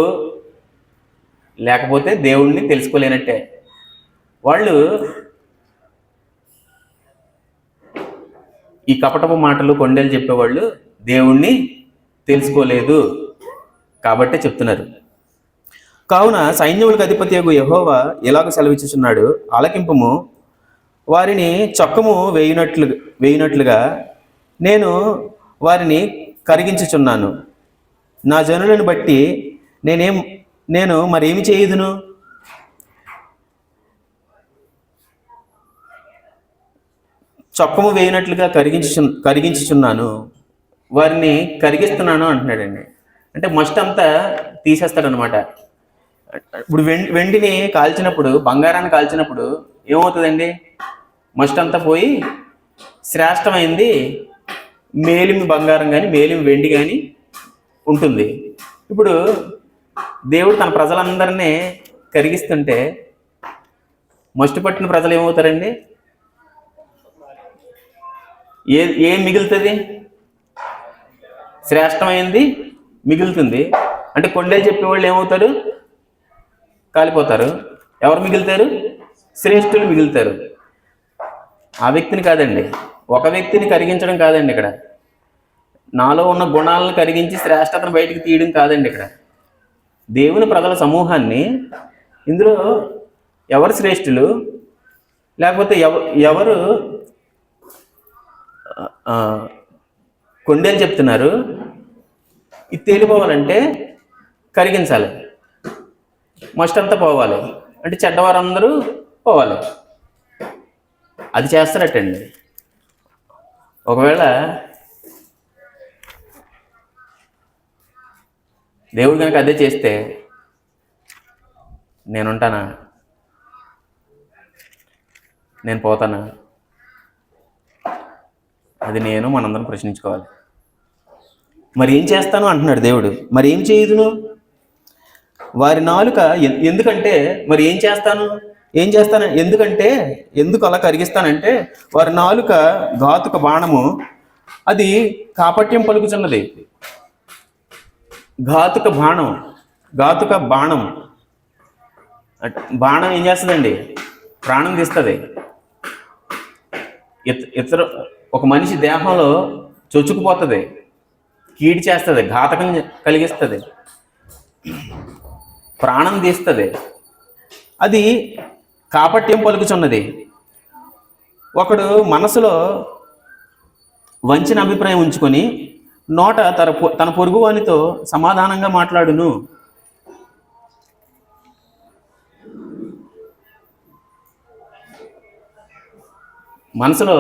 లేకపోతే దేవుణ్ణి తెలుసుకోలేనట్టే. వాళ్ళు ఈ కపటపు మాటలు కొండలు చెప్పేవాళ్ళు దేవుణ్ణి తెలుసుకోలేదు కాబట్టే చెప్తున్నారు. కావున సైన్యములకు అధిపతియగు యెహోవా ఎలాగ సెలవిచ్చుచున్నాడు, ఆలకింపుము, వారిని చొక్కము వేయునట్లుగా నేను వారిని కరిగించుచున్నాను. నా జనులను బట్టి నేను మరేమి చేయుదును? చొక్కము వేయినట్లుగా కరిగించుచున్నాను, వారిని కరిగిస్తున్నాను అంటున్నాడండి. అంటే మస్ట్ అంతా తీసేస్తాడనమాట. ఇప్పుడు వెండిని కాల్చినప్పుడు, బంగారాన్ని కాల్చినప్పుడు ఏమవుతుందండి? మస్ట్ అంతా పోయి శ్రేష్టమైంది మేలిమి బంగారం కానీ మేలిమి వెండి కానీ ఉంటుంది. ఇప్పుడు దేవుడు తన ప్రజలందరినీ కరిగిస్తుంటే మస్ట్ పట్టిన ప్రజలు ఏమవుతారండి? ఏం మిగులుతుంది? శ్రేష్టమైంది మిగులుతుంది. అంటే కొండలు చెప్పేవాళ్ళు ఏమవుతారు? కాలిపోతారు. ఎవరు మిగులుతారు? శ్రేష్ఠులు మిగులుతారు. ఆ వ్యక్తిని కాదండి, ఒక వ్యక్తిని కరిగించడం కాదండి ఇక్కడ. నాలో ఉన్న గుణాలను కరిగించి శ్రేష్టతను బయటికి తీయడం కాదండి ఇక్కడ. దేవుని ప్రజల సమూహాన్ని, ఇందులో ఎవరు శ్రేష్ఠులు లేకపోతే ఎవరు కొండేలు చెప్తున్నారు, ఇది తేలిపోవాలంటే కరిగించాలి. మస్ట్ అంతా పోవాలి అంటే చెడ్డవారందరూ పోవాలి. అది చేస్తారటండి. ఒకవేళ దేవుడు కనుక అదే చేస్తే నేనుంటానా? నేను పోతానా? అది మనందరం ప్రశ్నించుకోవాలి. మరి ఏం చేస్తాను అంటున్నాడు దేవుడు. మరి ఏం చేయుదును? వారి నాలుక ఎందుకంటే మరి ఏం చేస్తాను ఎందుకంటే ఎందుకు అలా కరిగిస్తానంటే వారి నాలుక ఘాతుక బాణము, అది కాపట్యం పలుకుచున్నది. ఘాతుక బాణం బాణం ఏం చేస్తుందండి? ప్రాణం తీస్తుంది. ఇతర ఒక మనిషి దేహంలో చొచ్చుకుపోతుంది, కీడి చేస్తుంది, ఘాతకం కలిగిస్తుంది, ప్రాణం తీస్తుంది. అది కాపట్యం పలుకుచున్నది. ఒకడు మనసులో వంచిన అభిప్రాయం ఉంచుకొని నోట తన పొరుగువానితో సమాధానంగా మాట్లాడును. మనసులో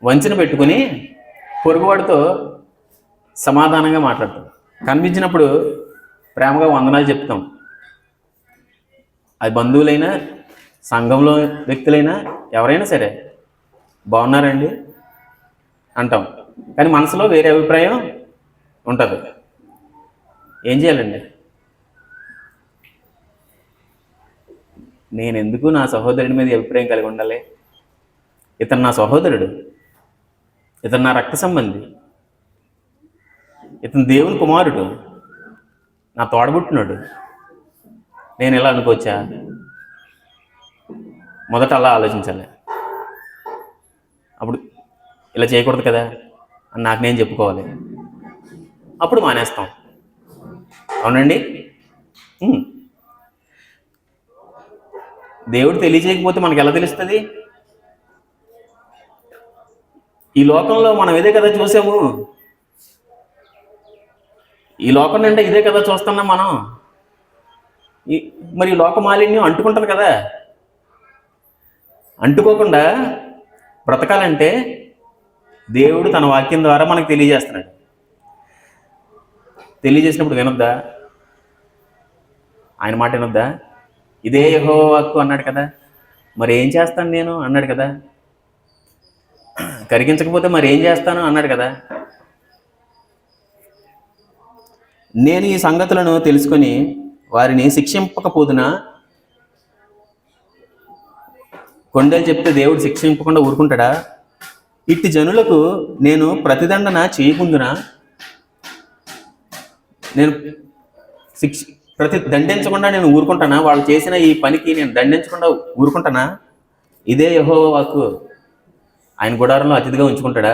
వంచన పెట్టుకుని పొరుగువాడితో సమాధానంగా మాట్లాడతాం. కనిపించినప్పుడు ప్రేమగా వందనాలు చెప్తాం. అది బంధువులైనా సంఘంలో వ్యక్తులైనా ఎవరైనా సరే బాగున్నారండి అంటాం. కానీ మనసులో వేరే అభిప్రాయం ఉంటుంది. ఏం చేయాలండి? నేను ఎందుకు నా సహోదరుడి మీద అభిప్రాయం కలిగి ఉండాలి? ఇతను నా సహోదరుడు, ఇతను నా రక్త సంబంధి, ఇతను దేవుని కుమారుడు, నా తోడబుట్టినాడు. నేను ఎలా అనుకోవచ్చా? మొదట అలా ఆలోచించాలి. అప్పుడు ఇలా చేయకూడదు కదా అని నాకు నేను చెప్పుకోవాలి. అప్పుడు మానేస్తాం. అవునండి. దేవుడు తెలియజేయకపోతే మనకు ఎలా తెలుస్తుంది? ఈ లోకంలో మనం ఇదే కదా చూసాము. ఈ లోకం అంటే ఇదే కదా చూస్తున్నాం మనం. మరి ఈ లోక మాలిన్యం అంటుకుంటుంది కదా. అంటుకోకుండా బ్రతకాలంటే దేవుడు తన వాక్యం ద్వారా మనకు తెలియజేస్తున్నాడు. తెలియజేసినప్పుడు వినొద్దా? ఆయన మాట వినొద్దా? ఇదే యెహోవా వాక్కు అన్నాడు కదా, మరి ఏం చేస్తాను నేను అన్నాడు కదా. కరిగించకపోతే మరి ఏం చేస్తాను అన్నాడు కదా. నేను ఈ సంగతులను తెలుసుకొని వారిని శిక్షింపకపోదునా? కొండలు చెప్తే దేవుడు శిక్షింపకుండా ఊరుకుంటాడా? ఇట్టి జనులకు నేను ప్రతిదండన చేయకుందునా? నేను దండించకుండా నేను ఊరుకుంటానా? వాళ్ళు చేసిన ఈ పనికి నేను దండించకుండా ఊరుకుంటానా? ఇదే యెహోవా వాక్కు. ఆయన గుడారంలో అతిథిగా ఉంచుకుంటాడా?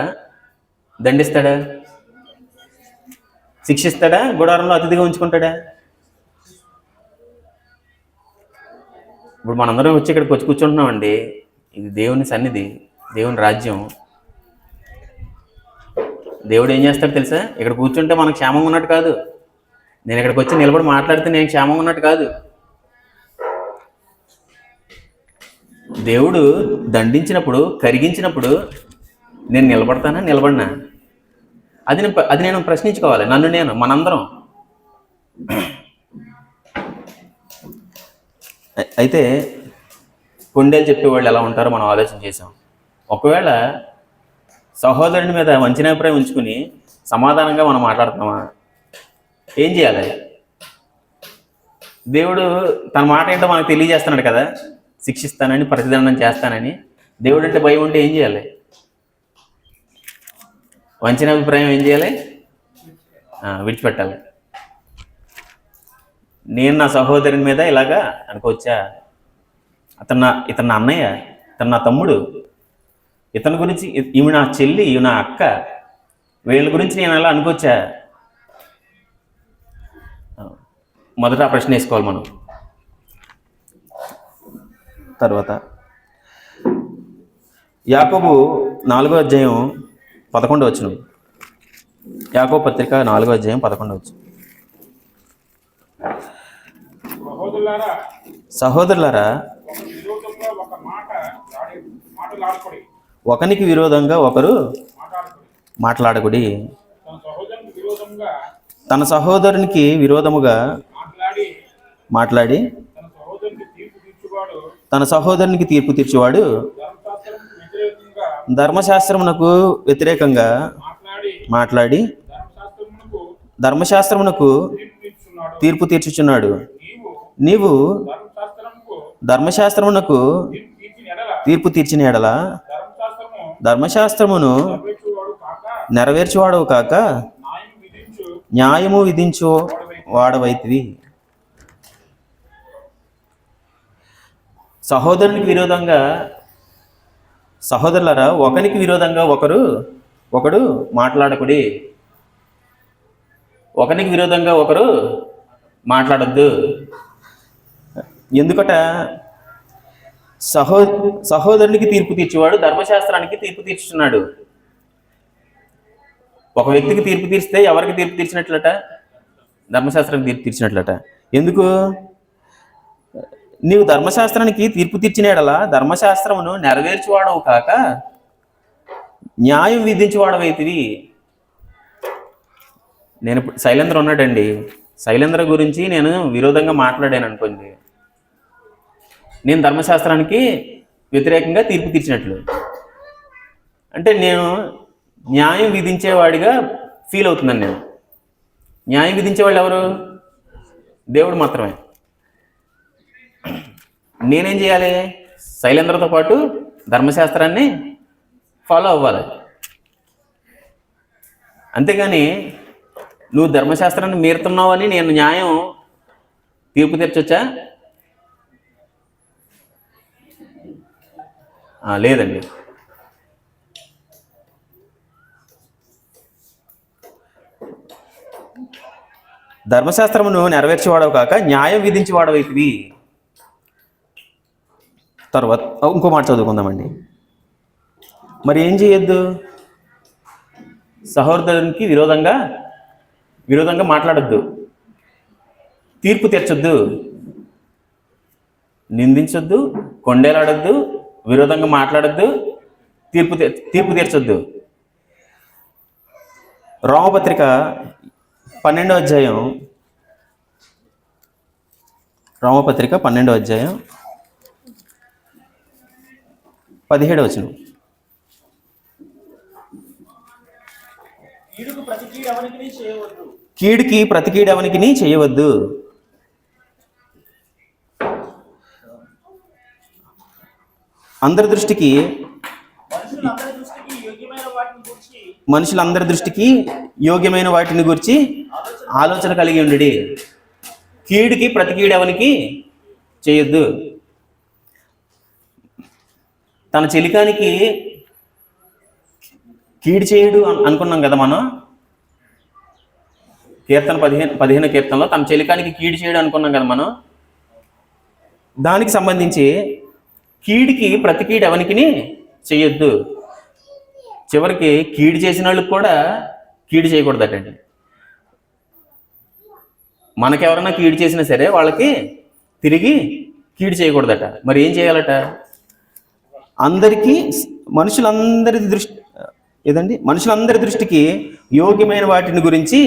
దండిస్తాడా? శిక్షిస్తాడా? గుడారంలో అతిథిగా ఉంచుకుంటాడా? ఇప్పుడు మనందరం వచ్చి ఇక్కడికి వచ్చి కూర్చుంటున్నామండి. ఇది దేవుని సన్నిధి, దేవుని రాజ్యం. దేవుడు ఏం చేస్తాడు తెలుసా? ఇక్కడ కూర్చుంటే మనకు క్షేమంగా ఉన్నట్టు కాదు. నేను ఇక్కడికి వచ్చి నిలబడి మాట్లాడితే నేను క్షేమంగా ఉన్నట్టు కాదు. దేవుడు దండించినప్పుడు, కరిగించినప్పుడు నేను నిలబడతానా, నిలబడినా? అది నేను ప్రశ్నించుకోవాలి, నన్ను నేను, మనందరం. అయితే కొండేలు చెప్పేవాళ్ళు ఎలా ఉంటారో మనం ఆలోచన చేసాం. ఒకవేళ సహోదరుని మీద వంచనాభిప్రాయం ఉంచుకుని సమాధానంగా మనం మాట్లాడుతున్నామా? ఏం చేయాలి? దేవుడు తన మాట ఏంటో మనకు తెలియజేస్తున్నాడు కదా, శిక్షిస్తానని, ప్రతిదండం చేస్తానని. దేవుడు అంటే భయం ఉంటే ఏం చేయాలి? వంచనాభిప్రాయం ఏం చేయాలి? విడిచిపెట్టాలి. నేను నా సహోదరుని మీద ఇలాగా అనుకోవచ్చా? ఇతను నా అన్నయ్య, ఇతను నా తమ్ముడు, ఇతని గురించి, ఈమె నా చెల్లి, ఈమె నా అక్క, వీళ్ళ గురించి నేను అలా అనుకోవచ్చా? మొదట ఆ ప్రశ్న వేసుకోవాలి మనం. తర్వాత యాకోబు 4వ అధ్యాయం 11వ వచనం. యాకోబు పత్రిక 4వ అధ్యాయం 11వ వచనం. సహోదరులారా, ఒకనికి విరోధంగా ఒకరు మాట్లాడకుడి. తన సహోదరునికి విరోధముగా మాట్లాడి తన సహోదరునికి తీర్పు తీర్చేవాడు ధర్మశాస్త్రమునకు వ్యతిరేకంగా మాట్లాడి ధర్మశాస్త్రమునకు తీర్పు తీర్చుచున్నాడు. నీవు ధర్మశాస్త్రమునకు తీర్పు తీర్చిన ఎడల ధర్మశాస్త్రమును నెరవేర్చువాడవు కాక న్యాయము విధించు వాడవైతివి. సహోదరునికి విరోధంగా, సహోదరులారా, ఒకరికి విరోధంగా ఒకడు మాట్లాడకుడి. ఒకరికి విరోధంగా ఒకరు మాట్లాడద్దు. ఎందుకట? సహోదరునికి తీర్పు తీర్చేవాడు ధర్మశాస్త్రానికి తీర్పు తీర్చుతున్నాడు. ఒక వ్యక్తికి తీర్పు తీర్చితే ఎవరికి తీర్పు తీర్చినట్లట? ధర్మశాస్త్రానికి తీర్పు తీర్చినట్లట. ఎందుకు? నీవు ధర్మశాస్త్రానికి తీర్పు తీర్చిన ఎడల ధర్మశాస్త్రమును నెరవేర్చువాడవు కాక న్యాయం విధించువాడవైతివి. నేను శైలేంద్ర ఉన్నాడండి, శైలేంద్ర గురించి నేను విరోధంగా మాట్లాడాను అనుకోండి, నేను ధర్మశాస్త్రానికి వ్యతిరేకంగా తీర్పు తీర్చినట్లు. అంటే నేను న్యాయం విధించేవాడిగా ఫీల్ అవుతున్నాను. నేను న్యాయం విధించేవాళ్ళు ఎవరు? దేవుడు మాత్రమే. నేనేం చేయాలి? శైలేంద్రతో పాటు ధర్మశాస్త్రాన్ని ఫాలో అవ్వాలి. అంతేగాని నువ్వు ధర్మశాస్త్రాన్ని మీరుతున్నావని నేను న్యాయం తీర్పు తీర్చొచ్చా? లేదండి. ధర్మశాస్త్రమును నెరవేర్చేవాడవు కాక న్యాయం విధించేవాడవైతివి. తర్వాత ఇంకో మాట చదువుకుందామండి. మరి ఏం చేయొద్దు? సహోదరునికి విరోధంగా మాట్లాడొద్దు, తీర్పు తీర్చొద్దు, నిందించొద్దు, కొండేలాడొద్దు, విరోధంగా మాట్లాడొద్దు, తీర్పు తీర్చొద్దు. రోమపత్రిక 12వ అధ్యాయం, రోమపత్రిక 12వ అధ్యాయం 17వ వచనం. కీడుకి ప్రతి కీడెవనికిని చేయవద్దు. మనుషులందరి దృష్టికి యోగ్యమైన వాటిని గురించి ఆలోచన కలిగి ఉండుడి. కీడుకి ప్రతి కీడెవనికి చేయొద్దు. తన చెలికానికి కీడు చేయడు అనుకున్నాం కదా మనం. కీర్తన 15 కీర్తనలో తన చెలికానికి కీడు చేయడు అనుకున్నాం కదా మనం. దానికి సంబంధించి కీడికి ప్రతి కీడు ఎవనికి చేయొద్దు. చివరికి కీడు చేసిన వాళ్ళకి కూడా కీడు చేయకూడదటండి. మనకెవరైనా కీడు చేసినా సరే వాళ్ళకి తిరిగి కీడు చేయకూడదట. మరి ఏం చేయాలట? అందరికీ మనుషులందరి దృష్టికి యోగ్యమైన వాటిని గురించి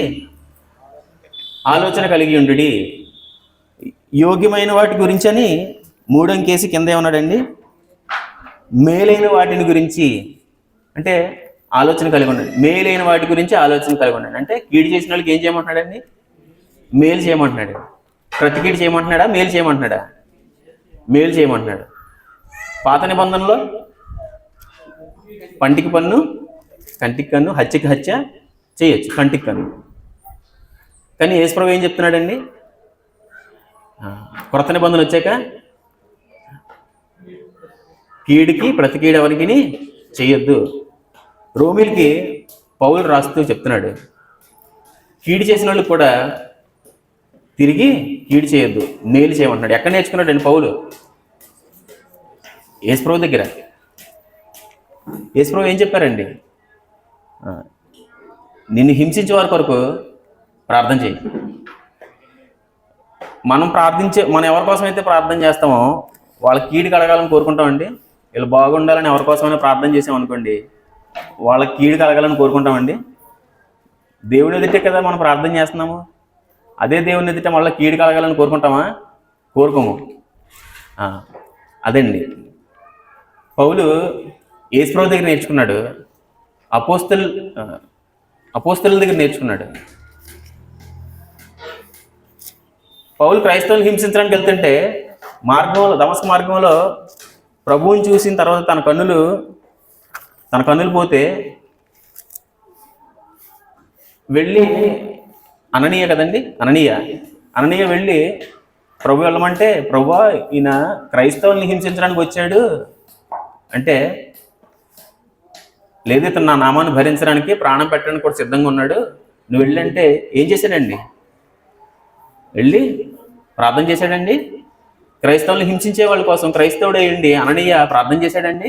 ఆలోచన కలిగి ఉండుడి. యోగ్యమైన వాటి గురించి అని 3వ కేసు కింద ఏమన్నాడండి? మేలైన వాటిని గురించి అంటే ఆలోచన కలిగి ఉండండి. మేలైన వాటి గురించి ఆలోచన కలిగి ఉండండి అంటే కీడు చేసిన వాళ్ళకి ఏం చేయమంటున్నాడండి? మేలు చేయమంటున్నాడు. ప్రతి కీడు చేయమంటున్నాడా? మేలు చేయమంటున్నాడా? మేలు చేయమంటున్నాడు. పాత నిబంధనలో పంటికి పన్ను, కంటికి కన్ను, హత్యకి హత్య చేయొచ్చు, కంటికి కన్ను. కానీ యేసుప్రభు ఏం చెప్తున్నాడండి? కొత్త నిబంధన వచ్చాక కీడుకి ప్రతి కీడు ఎవరికి చేయొద్దు. రోమిలకి పౌలు రాస్తూ చెప్తున్నాడు, కీడు చేసిన వాళ్ళకి కూడా తిరిగి కీడు చేయొద్దు, మేలు చేయమంటున్నాడు. ఎక్కడ నేర్చుకున్నాడు అండి పౌలు? యేసుప్రభు దగ్గర. యేసుప్రభు ఏం చెప్పారండి? నిన్ను హింసించే వారి కొరకు ప్రార్థన చేయి. మనం ఎవరి కోసం అయితే ప్రార్థన చేస్తామో వాళ్ళ కీడు కలగాలని కోరుకుంటామండి. వీళ్ళు బాగుండాలని ఎవరి కోసమైనా ప్రార్థన చేసామనుకోండి, వాళ్ళ కీడు కలగాలని కోరుకుంటామండి. దేవుని ఎదుటే కదా మనం ప్రార్థన చేస్తున్నాము. అదే దేవుని ఎదుట మళ్ళీ కీడు కలగాలని కోరుకుంటామా? కోరుకోము. అదండి పౌలు యేసుప్రభు దగ్గర నేర్చుకున్నాడు, అపోస్తలుల దగ్గర నేర్చుకున్నాడు. పౌలు క్రైస్తవులు హింసించడానికి వెళ్తుంటే దమస్కు మార్గంలో ప్రభువుని చూసిన తర్వాత తన కన్నులు పోతే వెళ్ళి అననీయ కదండి, అననీయ వెళ్ళి ప్రభు వెళ్ళమంటే, ప్రభువా ఈయన క్రైస్తవుల్ని హింసించడానికి వచ్చాడు అంటే, లేదు ఇతను నా నామాన్ని భరించడానికి ప్రాణం పెట్టడానికి కూడా సిద్ధంగా ఉన్నాడు, నువ్వు వెళ్ళంటే ఏం చేశాడండి? వెళ్ళి ప్రార్థన చేశాడండి. క్రైస్తవుల్ని హింసించే వాళ్ళ కోసం క్రైస్తవుడే ఏంటి అననీయ ప్రార్థన చేశాడండి.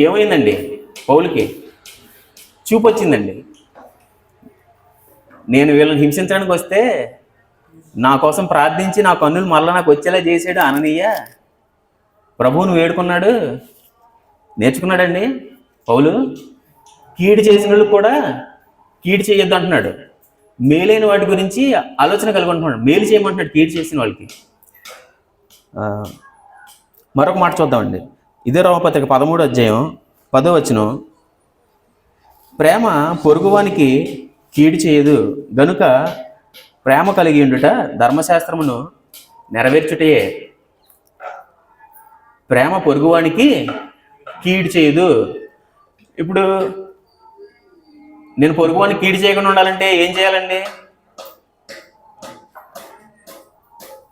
ఏమైందండి? పౌలుకి చూపు వచ్చిందండి. నేను వీళ్ళని హింసించడానికి వస్తే నా కోసం ప్రార్థించి నా కన్నులు మళ్ళీ నాకు వచ్చేలా చేశాడు అననీయ. ప్రభువును వేడుకున్నాడు, నేర్చుకున్నాడండి పౌలు. కీడు చేసిన వాళ్ళు కూడా కీడు చేయొద్దు అంటున్నాడు. మేలైన వాటి గురించి ఆలోచన కలిగి ఉంటున్నాడు. మేలు చేయమంటున్నాడు కీడు చేసిన వాళ్ళకి. మరొక మాట చూద్దామండి. ఇదే రోమపత్రిక 13వ అధ్యాయం 10వ వచనం, ప్రేమ పొరుగువానికి కీడు చేయదు గనుక ప్రేమ కలిగి ఉండుట ధర్మశాస్త్రమును నెరవేర్చుటయే. ప్రేమ పొరుగువానికి కీడు చేయదు. ఇప్పుడు నేను పొరుగువానికి కీడు చేయకుండా ఉండాలంటే ఏం చేయాలండి?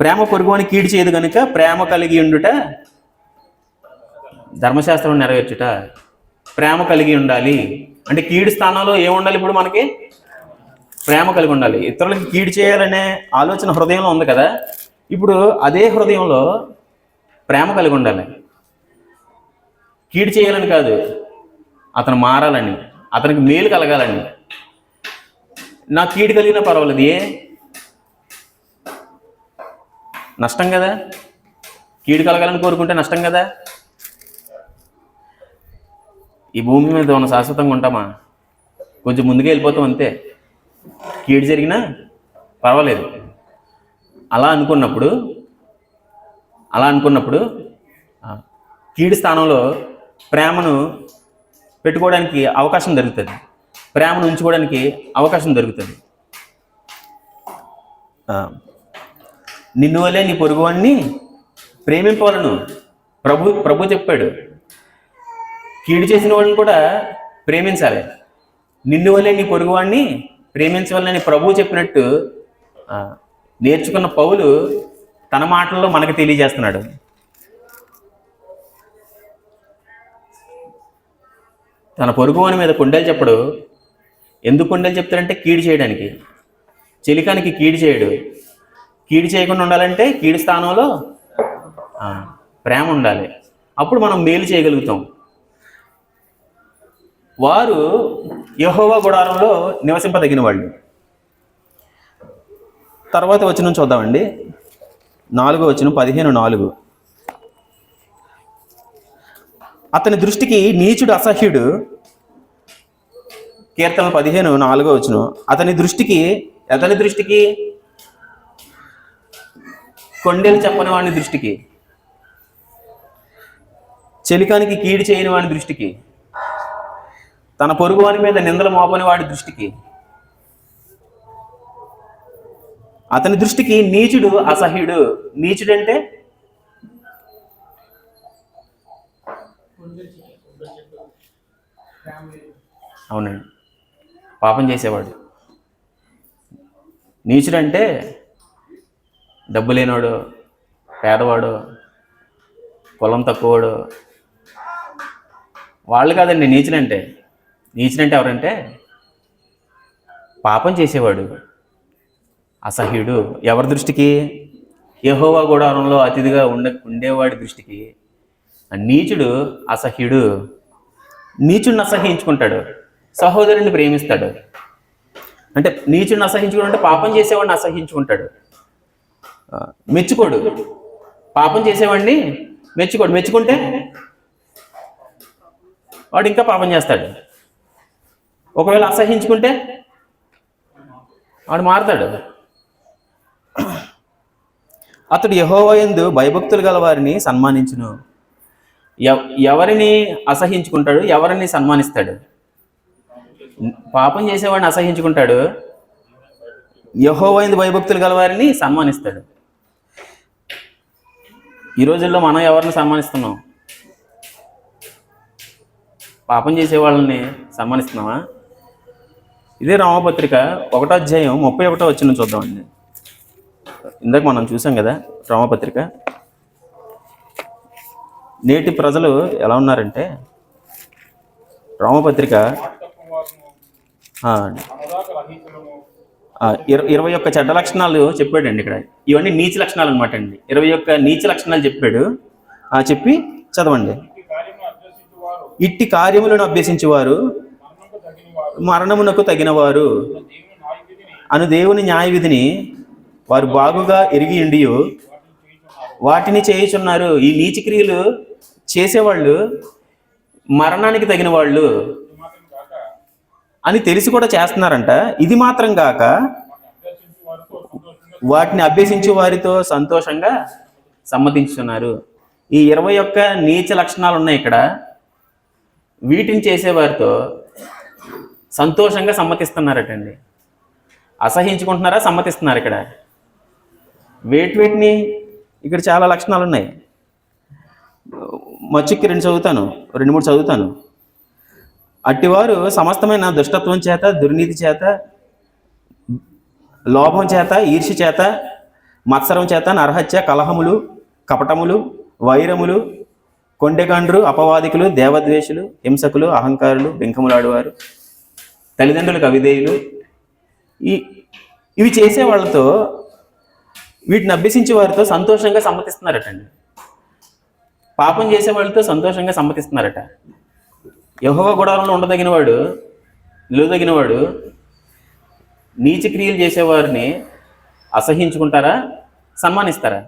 ప్రేమ పొరుగువానికి కీడు చేయదు కనుక ప్రేమ కలిగి ఉండుట ధర్మశాస్త్రం నెరవేర్చుట. ప్రేమ కలిగి ఉండాలి అంటే కీడు స్థానంలో ఏముండాలి? ఇప్పుడు మనకి ప్రేమ కలిగి ఉండాలి. ఇతరులకి కీడు చేయాలనే ఆలోచన హృదయంలో ఉంది కదా, ఇప్పుడు అదే హృదయంలో ప్రేమ కలిగి ఉండాలి. కీడు చేయాలని కాదు, అతను మారాలని, అతనికి మేలు కలగాలని. నాకు కీడు కలిగినా పర్వాలేదు, నష్టం కదా? కీడు కలగాలని కోరుకుంటే నష్టం కదా? ఈ భూమి మీద ఉన్న శాశ్వతంగా ఉంటామా? కొంచెం ముందుకు వెళ్ళిపోతాం అంతే. కీడు జరిగినా పర్వాలేదు. అలా అనుకున్నప్పుడు కీడు స్థానంలో ప్రేమను పెట్టుకోవడానికి అవకాశం దొరుకుతుంది, ప్రేమను ఉంచుకోవడానికి అవకాశం దొరుకుతుంది. నిన్ను వలే నీ పొరుగువాన్ని ప్రేమింపవలను ప్రభు చెప్పాడు. కీడు చేసిన వాళ్ళని కూడా ప్రేమించాలి. నిన్ను వలే నీ పొరుగువాన్ని ప్రేమించవాలని ప్రభువు చెప్పినట్టు నేర్చుకున్న పౌలు తన మాటల్లో మనకు తెలియజేస్తున్నాడు. తన పొరుగువాని మీద కొండలు చెప్పడు. ఎందుకు కొండలు చెప్తాడంటే కీడు చేయడానికి. చెలికానికి కీడు చేయడు. కీడు చేయకుండా ఉండాలంటే కీడు స్థానంలో ప్రేమ ఉండాలి. అప్పుడు మనం మేలు చేయగలుగుతాం. వారు యెహోవా గుడారంలో నివసింపదగిన వాళ్ళు. తర్వాత వచనం చూద్దామండి. 4వ వచనం 15:4. అతని దృష్టికి నీచుడు అసహ్యుడు. కీర్తనలు 15:4 వచనం. అతని దృష్టికి కొండెలు చెప్పని వాడి దృష్టికి, చెలికానికి కీడు చేయని వాడి దృష్టికి, తన పొరుగు వాని మీద నిందలు మోపని వాడి దృష్టికి, అతని దృష్టికి నీచుడు అసహ్యుడు. నీచుడంటే అవునండి, పాపం చేసేవాడు. నీచుడంటే డబ్బు లేనివాడు, పేదవాడు, కులం తక్కువవాడు, వాళ్ళు కాదండి నీచుడంటే. నీచుడంటే ఎవరంటే పాపం చేసేవాడు, అసహ్యుడు. ఎవరి దృష్టికి? యెహోవా గుడారంలో అతిథిగా ఉండేవాడి దృష్టికి నీచుడు అసహ్యుడు. నీచుడిని అసహ్యించుకుంటాడు, సహోదరుని ప్రేమిస్తాడు. అంటే నీచుడిని అసహ్యించుకుంటే అంటే పాపం చేసేవాడిని అసహ్యించుకుంటాడు, మెచ్చుకోడు. పాపం చేసేవాడిని మెచ్చుకుంటే వాడు ఇంకా పాపం చేస్తాడు. ఒకవేళ అసహ్యించుకుంటే వాడు మారుతాడు. అతడు యెహోవా యందు భయభక్తులు గల వారిని సన్మానించును. ఎవరిని అసహ్యించుకుంటాడు, ఎవరిని సన్మానిస్తాడు? పాపం చేసేవాడిని అసహ్యించుకుంటాడు, యెహోవా యందు భయభక్తులు గల వారిని సన్మానిస్తాడు. ఈ రోజుల్లో మనం ఎవరిని సన్మానిస్తున్నాం? పాపం చేసే వాళ్ళని సన్మానిస్తున్నామా? ఇదే రామపత్రిక 1వ అధ్యాయం 31వ వచనం చూద్దామండి. ఇందాక మనం చూసాం కదా రామపత్రిక. నేటి ప్రజలు ఎలా ఉన్నారంటే, రామపత్రిక 21 చెడ్డ లక్షణాలు చెప్పాడండి ఇక్కడ. ఇవన్నీ నీచ లక్షణాలు అనమాట అండి. 21 నీచ లక్షణాలు చెప్పాడు. చెప్పి చదవండి. ఇట్టి కార్యములను అభ్యసించేవారు మరణమునకు తగినవారు అను దేవుని న్యాయ విధిని వారు బాగుగా ఎరిగి ఉండి వాటిని చేయుచున్నారు. ఈ నీచ క్రియలు చేసేవాళ్ళు మరణానికి తగిన వాళ్ళు అని తెలిసి కూడా చేస్తున్నారంట. ఇది మాత్రం గాక వాటిని అభ్యసించే వారితో సంతోషంగా సమ్మతించుతున్నారు. ఈ 21 నీచ లక్షణాలు ఉన్నాయి ఇక్కడ. వీటిని చేసేవారితో సంతోషంగా సమ్మతిస్తున్నారటండి. అసహించుకుంటున్నారా, సమ్మతిస్తున్నారు ఇక్కడ? వీటిని ఇక్కడ చాలా లక్షణాలు ఉన్నాయి. మచ్చుక్కి 2-3 చదువుతాను. అట్టివారు సమస్తమైన దుష్టత్వం చేత, దుర్నీతి చేత, లోభం చేత, ఈర్ష్య చేత, మత్సరం చేత, నరహత్య, కలహములు, కపటములు, వైరములు, కొండెగాండ్రు, అపవాదికులు, దేవద్వేషులు, హింసకులు, అహంకారులు, బెంకములాడువారు, తల్లిదండ్రులకు అవిధేయులు. ఇవి చేసే వాళ్ళతో, వీటిని అభ్యసించే వారితో సంతోషంగా సమ్మతిస్తున్నారటండి. పాపం చేసే వాళ్ళతో సంతోషంగా సమ్మతిస్తున్నారట. యెహోవా గుడారంలో ఉండదగినవాడు, నిలువదగినవాడు నీచ క్రియలు చేసేవారిని అసహించుకుంటారా, సన్మానిస్తారా?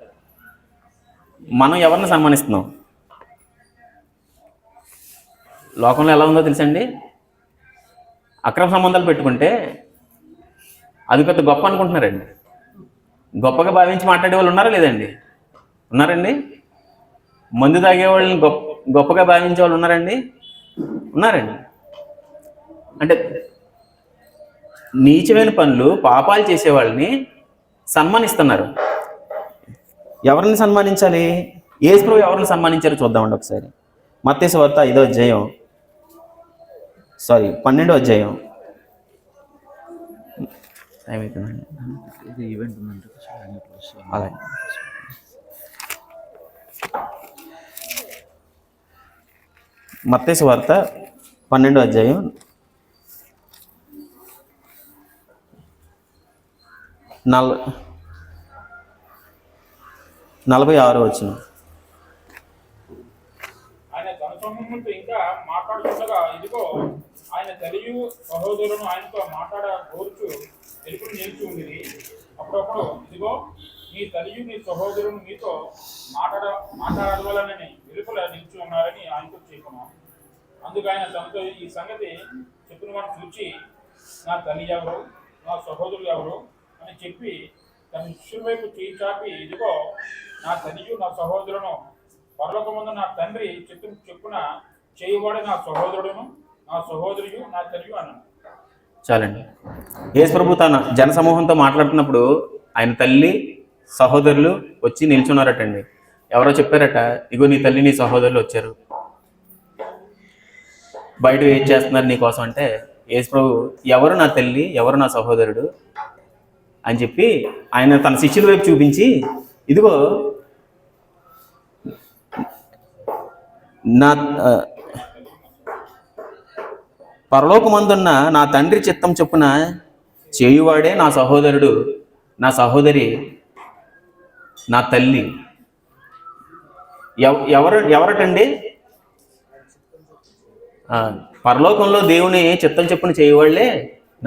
మనం ఎవరిని సన్మానిస్తున్నాం? లోకంలో ఎలా ఉందో తెలుసండి. అక్రమ సంబంధాలు పెట్టుకుంటే అది పెద్ద గొప్ప అనుకుంటున్నారండి. గొప్పగా భావించి మాట్లాడే వాళ్ళు ఉన్నారా లేదండి? ఉన్నారండి. మందు తాగే వాళ్ళని గొప్పగా భావించే వాళ్ళు ఉన్నారండి? ఉన్నారండి. అంటే నీచమైన పనులు, పాపాలు చేసేవాళ్ళని సన్మానిస్తున్నారు. ఎవరిని సన్మానించాలి? యేసు ప్రభువు ఎవరిని సన్మానించారో చూద్దామండి ఒకసారి. మత్తయి సువార్త 5వ అధ్యాయం 12వ అధ్యాయం. టైం అయిపోయిందండి. అలాగే మత్తయి సువార్త 12వ అధ్యాయం 46వ వచనం. ఆయన ధనసమూహంతో ఇంకా మాట్లాడుతుండగా, ఇదిగో తల్లియు సహోదరులను ఆయనతో మాట్లాడ కోరుచు వెలుపల నిలిచి ఉండేది. అప్పుడప్పుడు, ఇదిగో నీ తల్లియు నీ సహోదరులు మీతో మాట్లాడవలనని వెలుపల నిలిచి ఉన్నారని ఆయనతో చెప్పాను. అందుకు ఆయన తనతో ఈ సంగతి చెప్పిన వాడిని చూచి, నా తల్లి ఎవరు, నా సహోదరులు ఎవరు అని చెప్పి తన శిష్యుల వైపు చేయి చాపి, ఇదిగో నా తల్లియు నా సహోదరును, పరలోకమందు నా తండ్రి చెప్పున చేయవాడే నా సహోదరుడును, నా సహోదరియు నా తల్లియు అన్నాను. చాలండి. యేసు ప్రభు తన జనసమూహంతో మాట్లాడుతున్నప్పుడు ఆయన తల్లి సహోదరులు వచ్చి నిల్చున్నారటండి. ఎవరో చెప్పారట, ఇగో నీ తల్లి నీ సహోదరులు వచ్చారు, బయట వెయిట్ చేస్తున్నారు నీకోసం. అంటే యేసు ప్రభు ఎవరు నా తల్లి, ఎవరు నా సహోదరుడు అని చెప్పి ఆయన తన శిష్యుల వైపు చూపించి, ఇదిగో నా పరలోకమందున్న నా తండ్రి చిత్తం చొప్పున చేయువాడే నా సహోదరుడు, నా సహోదరి, నా తల్లి. ఎవరటండి? పరలోకంలో దేవుని చిత్తం చొప్పున చేయవాళ్లే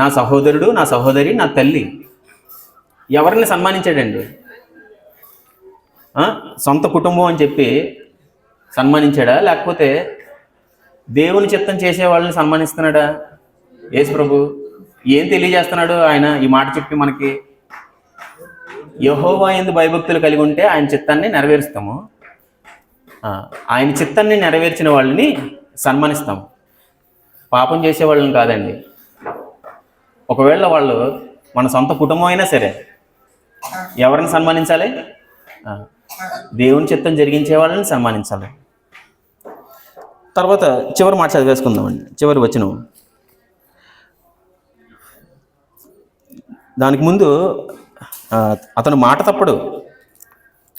నా సహోదరుడు, నా సహోదరి, నా తల్లి. ఎవరిని సన్మానించాడండి? సొంత కుటుంబం అని చెప్పి సన్మానించాడా, లేకపోతే దేవుని చిత్తం చేసే వాళ్ళని సన్మానిస్తున్నాడా యేసు ప్రభు? ఏం తెలియజేస్తున్నాడు ఆయన ఈ మాట చెప్పి మనకి? యెహోవా యందు భయభక్తులు కలిగి ఉంటే ఆయన చిత్తాన్ని నెరవేరుస్తాము, ఆయన చిత్తాన్ని నెరవేర్చిన వాళ్ళని సన్మానిస్తాము, పాపం చేసే వాళ్ళని కాదండి. ఒకవేళ వాళ్ళు మన సొంత కుటుంబం అయినా సరే ఎవరిని సన్మానించాలి? దేవుని చిత్తం జరిగించే వాళ్ళని సన్మానించాలి. తర్వాత చివరి మాట చదివేసుకుందామండి, చివరి వచనం. దానికి ముందు అతను మాట తప్పడు,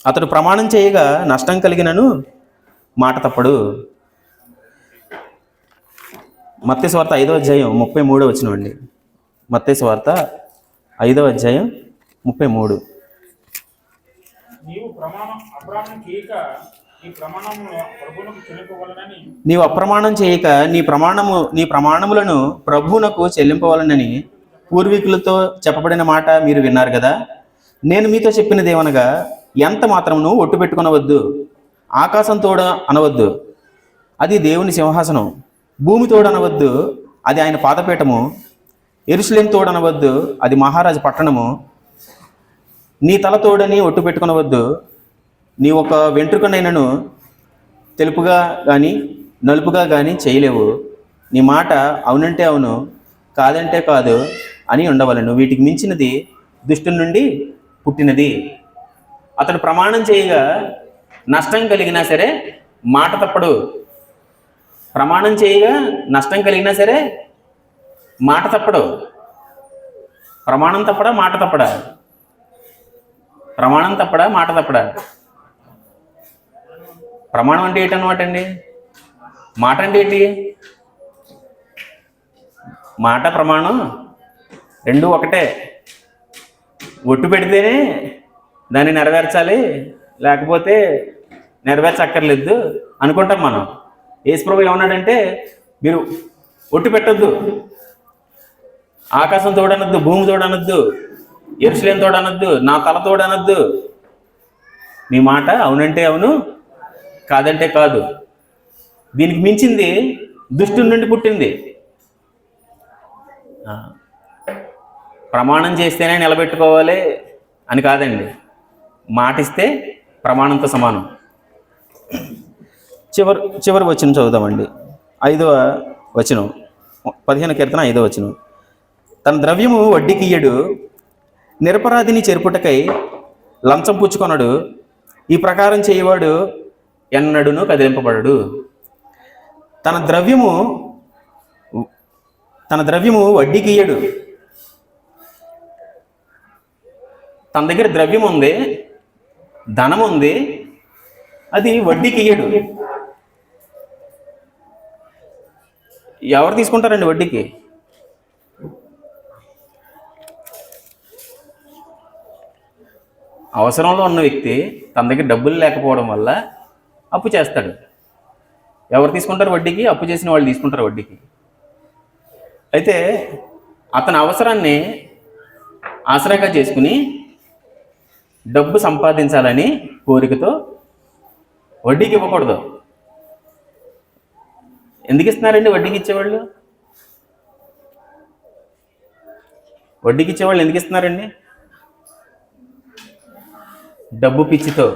అతడు ప్రమాణం చేయగా నష్టం కలిగినను మాట తప్పడు. మత్తయి సువార్త 5వ అధ్యాయం 33 వచనం అండి. మత్తయి సువార్త 5వ అధ్యాయం 33. నీవు అప్రమాణం చేయక నీ ప్రమాణములను ప్రభువునకు చెల్లింపవలనని పూర్వీకులతో చెప్పబడిన మాట మీరు విన్నారు కదా. నేను మీతో చెప్పినదేమనగా, ఎంత మాత్రమును ఒట్టు పెట్టుకొనవద్దు, ఆకాశం తోడ అనవద్దు, అది దేవుని సింహాసనం, భూమి తోడు అనవద్దు, అది ఆయన పాదపీఠము, యెరూషలేము తోడు అనవద్దు, అది మహారాజు పట్టణము, నీ తల తోడని ఒట్టు పెట్టుకొనవద్దు, నీ ఒక వెంట్రుకనైనను తెలుపుగా కానీ నలుపుగా కానీ చేయలేవు, నీ మాట అవునంటే అవును, కాదంటే కాదు అని ఉండవలను. వీటికి మించినది దుష్టుని నుండి పుట్టినది. అతడు ప్రమాణం చేయగా నష్టం కలిగినా సరే మాట తప్పడు. ప్రమాణం చేయగా నష్టం కలిగినా సరే మాట తప్పడు. ప్రమాణం తప్పడా, మాట తప్పడా? ప్రమాణం తప్పడా, మాట తప్పడా? ప్రమాణం అంటే ఏంటన్నమాట అండి? మాట అంటే ఏంటి? మాట ప్రమాణం రెండు ఒకటే. ఒట్టు పెడితేనే దాన్ని నెరవేర్చాలి, లేకపోతే నెరవేర్చక్కర్లేదు అనుకుంటాం మనం. యేసు ప్రభువు ఏమన్నాడంటే, మీరు ఒట్టు పెట్టొద్దు, ఆకాశం తోడనొద్దు, భూమి తోడనొద్దు, యెరూషలేము తోడనొద్దు, నా తల తోడనొద్దు, మీ మాట అవునంటే అవును, కాదంటే కాదు. దీనికి మించింది దుష్టుని నుండి పుట్టింది. ప్రమాణం చేస్తేనే నిలబెట్టుకోవాలి అని కాదండి, మాటిస్తే ప్రమాణంతో సమానం. చివరి వచనం చదువుదామండి. 5వ వచనం, 15 కీర్తన 5వ వచనం. తన ద్రవ్యము వడ్డీకి ఇయ్యడు, నిరపరాధిని చెరుపుటకై లంచం పుచ్చుకొనడు, ఈ ప్రకారం చేయవాడు ఎన్నడూను కదిలింపబడడు. తన ద్రవ్యము వడ్డీకి ఇయ్యడు. తన దగ్గర ద్రవ్యం ఉంది, ధనం ఉంది, అది వడ్డీకి ఇయ్యడు. ఎవరు తీసుకుంటారండి వడ్డీకి? అవసరంలో ఉన్న వ్యక్తి తన దగ్గర డబ్బులు లేకపోవడం వల్ల అప్పు చేస్తాడు. ఎవరు తీసుకుంటారు వడ్డీకి? అప్పు చేసిన వాళ్ళు తీసుకుంటారు వడ్డీకి. అయితే అతని అవసరాన్ని ఆసరాగా చేసుకుని డబ్బు సంపాదించాలని కోరికతో వడ్డీకి ఇవ్వకూడదు. ఎందుకు ఇస్తున్నారండి వడ్డీకి ఇచ్చేవాళ్ళు? వడ్డీకి ఇచ్చేవాళ్ళు ఎందుకు ఇస్తున్నారండి? డబ్బు పిచ్చితో,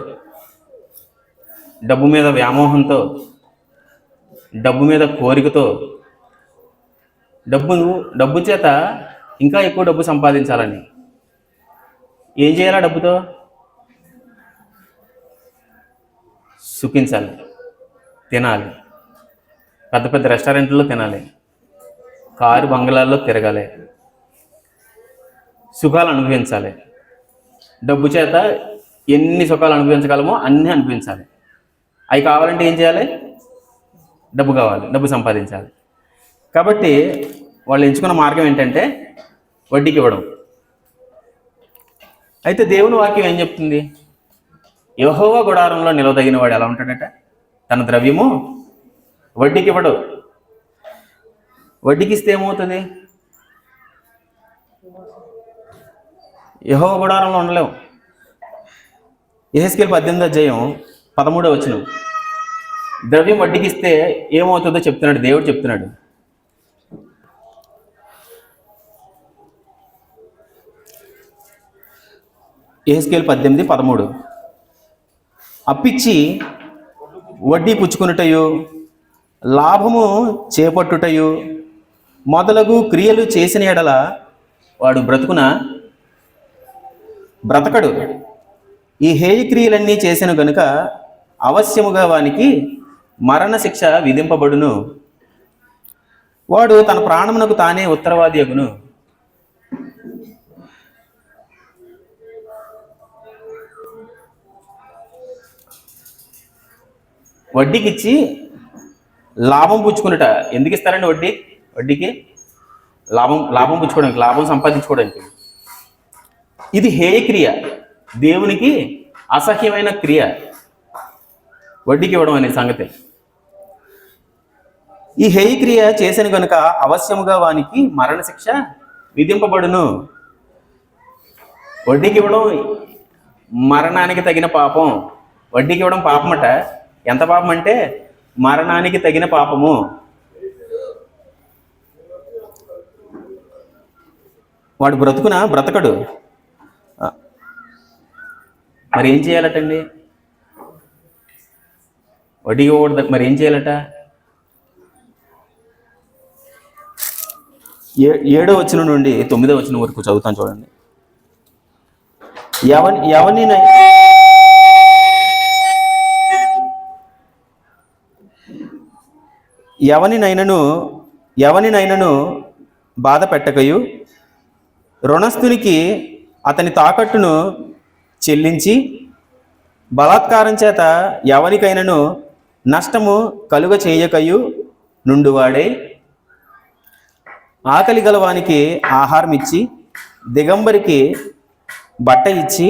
డబ్బు మీద వ్యామోహంతో, డబ్బు మీద కోరికతో, డబ్బు చేత ఇంకా ఎక్కువ డబ్బు సంపాదించాలని. ఏం చేయాలా డబ్బుతో? సుఖించాలి, తినాలి, పెద్ద పెద్ద రెస్టారెంట్లో తినాలి, కారు బంగ్లాల్లో తిరగాలి, సుఖాలు అనుభవించాలి. డబ్బు చేత ఎన్ని సుఖాలు అనుభవించగలమో అన్నీ అనుభవించాలి. అవి కావాలంటే ఏం చేయాలి? డబ్బు కావాలి, డబ్బు సంపాదించాలి. కాబట్టి వాళ్ళు ఎంచుకున్న మార్గం ఏంటంటే వడ్డీకి ఇవ్వడం. అయితే దేవుని వాక్యం ఏం చెప్తుంది? యెహోవా గుడారంలో నిలవదగిన వాడు ఎలా ఉంటాడట? తన ద్రవ్యము వడ్డీకి ఇవ్వడు. వడ్డీకి ఇస్తే ఏమవుతుంది? యెహోవా గుడారంలో ఉండలేము. యెహెజ్కేలు 18:13 ద్రవ్యం వడ్డీకి ఇస్తే ఏమవుతుందో చెప్తున్నాడు, దేవుడు చెప్తున్నాడు. యెహెజ్కేలు 18:13 అప్పిచ్చి వడ్డీ పుచ్చుకొనుటయు, లాభము చేపట్టుటయు మొదలగు క్రియలు చేసిన ఎడల వాడు బ్రతకడు. ఈ హేయ క్రియలన్నీ చేసిన గనుక అవశ్యముగా వానికి మరణశిక్ష విధింపబడును. వాడు తన ప్రాణమునకు తానే ఉత్తరవాది అగును. వడ్డీకి ఇచ్చి లాభం పుచ్చుకున్నట. ఎందుకు ఇస్తారండి వడ్డీకి? లాభం పుచ్చుకోవడానికి, లాభం సంపాదించుకోవడానికి. ఇది హేయక్రియ, దేవునికి అసహ్యమైన క్రియ వడ్డీకి ఇవ్వడం అనే సంగతి. ఈ హేయక్రియ చేసిన కనుక అవశ్యముగా వానికి మరణశిక్ష విధింపబడును. వడ్డీకి ఇవ్వడం మరణానికి తగిన పాపం. వడ్డీకి ఇవ్వడం పాపమట. ఎంత పాపం అంటే మరణానికి తగిన పాపము. వాడు బ్రతకడు. మరి ఏం చేయాలటండి? వడ్డీ ఇవ్వకూడదు. మరి ఏం చేయాలట? 7వ వచనం నుండి 9వ వచనం వరకు చదువుతాను చూడండి. ఎవనినైనను బాధ పెట్టకయు, రుణస్థునికి అతని తాకట్టును చెల్లించి, బలాత్కారం చేత ఎవరికైనాను నష్టము కలుగ చేయకయు నుండువాడే, ఆకలి గలవానికి ఆహారం ఇచ్చి, దిగంబరికి బట్ట ఇచ్చి,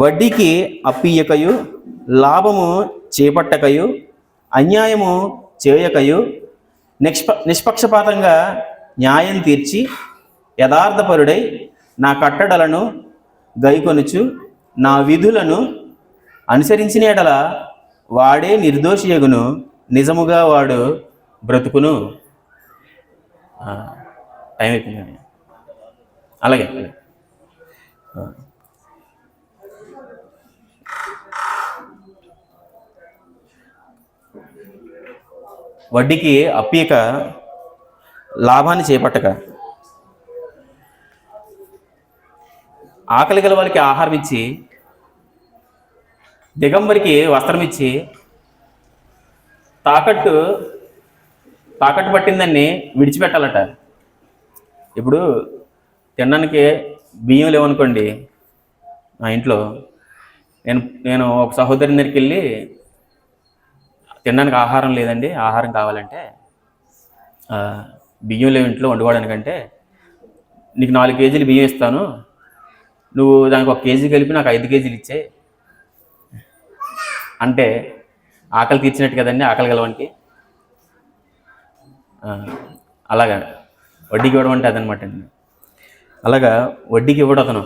వడ్డీకి అప్పియ్యకయు, లాభము చేపట్టకయు, అన్యాయము చేయకయు, నిష్పక్షపాతంగా న్యాయం తీర్చి, యథార్థపరుడై నా కట్టడలను గైకొనుచు నా విధులను అనుసరించిన ఎడల వాడే నిర్దోషియగును. నిజముగా వాడు బ్రతుకును. టైం అయిపోయింది. అలాగే వడ్డీకి అప్పియక, లాభాన్ని చేపట్టక, ఆకలి గల వాళ్ళకి ఆహారం ఇచ్చి, దిగంబరికి వస్త్రం ఇచ్చి, తాకట్టు పట్టిందాన్ని విడిచిపెట్టాలట. ఇప్పుడు తినడానికి బియ్యం లేవనుకోండి, మా ఇంట్లో నేను ఒక సహోదరి దగ్గరికి వెళ్ళి, తినడానికి ఆహారం లేదండి, ఆహారం కావాలంటే, బియ్యం లేవు ఇంట్లో వండుకోవడానికంటే, నీకు 4 కేజీలు బియ్యం ఇస్తాను, నువ్వు దానికి 1 కేజీ కలిపి నాకు 5 కేజీలు ఇచ్చే అంటే ఆకలి తీర్చినట్టు కదండి, ఆకలి గలవానికి. అలాగా వడ్డీకి ఇవ్వడం అంటే అదనమాట అండి. అలాగా వడ్డీకి ఇవ్వడం అతను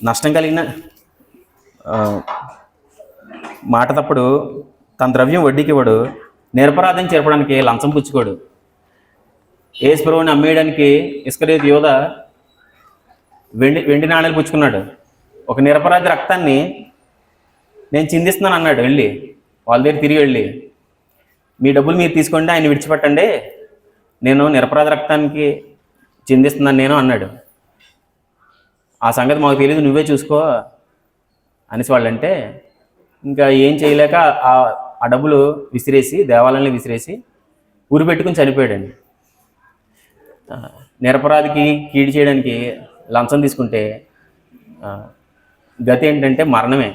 నష్టం కలిగిన మాట తప్పుడు తన ద్రవ్యం వడ్డీకి ఇవ్వడు, నిరపరాధం చేర్పడానికి లంచం పుచ్చుకోడు. యేసు ప్రభువుని అమ్మేయడానికి ఇస్కరియోతు యోధ వెండి నాణేలు పుచ్చుకున్నాడు. ఒక నిరపరాధి రక్తాన్ని నేను చిందిస్తున్నాను అన్నాడు. వెళ్ళి వాళ్ళ దగ్గర తిరిగి వెళ్ళి, మీ డబ్బులు మీరు తీసుకోండి, ఆయన విడిచిపెట్టండి, నేను నిరపరాధ రక్తానికి చిందిస్తున్నాను నేను అన్నాడు. ఆ సంగతి మాకు తెలియదు, నువ్వే చూసుకో అనేసి వాళ్ళంటే ఇంకా ఏం చేయలేక ఆ డబ్బులు విసిరేసి దేవాలయంలో విసిరేసి ఊరి పెట్టుకుని చనిపోయాడండి. నిరపరాధికి కీడు చేయడానికి లంచం తీసుకుంటే గతి ఏంటంటే మరణమే.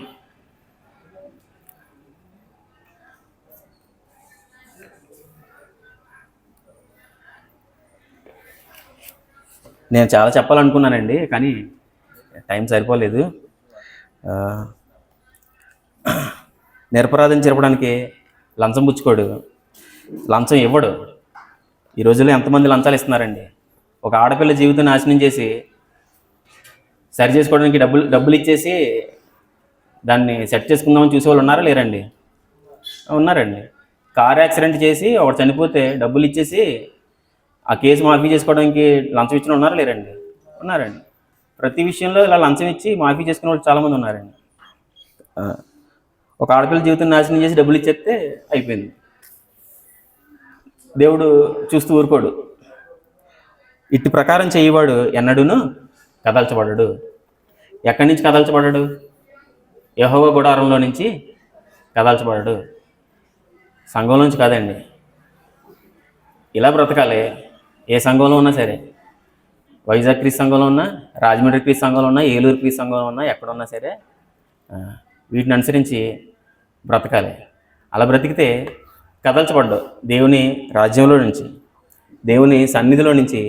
నేను చాలా చెప్పాలనుకున్నానండి, కానీ టైం సరిపోలేదు. నిరపరాధం జరపడానికి లంచం పుచ్చుకోడు, లంచం ఇవ్వడు. ఈ రోజుల్లో ఎంతమంది లంచాలు ఇస్తున్నారండి. ఒక ఆడపిల్ల జీవితం నాశనం చేసి సరి చేసుకోవడానికి డబ్బులు ఇచ్చేసి దాన్ని సెట్ చేసుకుందామని చూసేవాళ్ళు ఉన్నారా లేరండి? ఉన్నారండి. కార్ యాక్సిడెంట్ చేసి ఒకటి చనిపోతే డబ్బులు ఇచ్చేసి ఆ కేసు మాఫీ చేసుకోవడానికి లంచం ఇచ్చిన ఉన్నారా లేరండి? ఉన్నారండి. ప్రతి విషయంలో ఇలా లంచం ఇచ్చి మాఫీ చేసుకునే వాళ్ళు చాలామంది ఉన్నారండి. ఒక ఆడపిల్ల జీవితం నాశనం చేసి డబ్బులు ఇచ్చేస్తే అయిపోయింది. దేవుడు చూస్తూ ఊరుకోడు. ఇట్టి ప్రకారం చేయవాడు ఎన్నడూను కదల్చబడడు. ఎక్కడి నుంచి కదల్చబడడు? యెహోవా గుడారంలో నుంచి కదల్చబడడు. సంఘంలో నుంచి కాదండి. ఇలా బ్రతకాలి. ఏ సంఘంలో ఉన్నా సరే, వైజాగ్ క్రీస్తు సంఘంలో ఉన్నా, రాజమండ్రి క్రీస్తు సంఘంలో ఉన్నా, ఏలూరు క్రీస్తు సంఘంలో ఉన్నా, ఎక్కడున్నా సరే వీటిని అనుసరించి బ్రతకాలి. అలా బ్రతికితే కదల్చబడ్డావు. దేవుని రాజ్యంలో నుంచి, దేవుని సన్నిధిలో నుంచి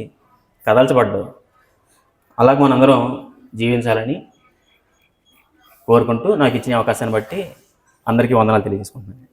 కదల్చబడ్డావు. అలాగే మనందరం జీవించాలని కోరుకుంటూ నాకు ఇచ్చిన అవకాశాన్ని బట్టి అందరికీ వందనాలు తెలియజేసుకుంటున్నాను.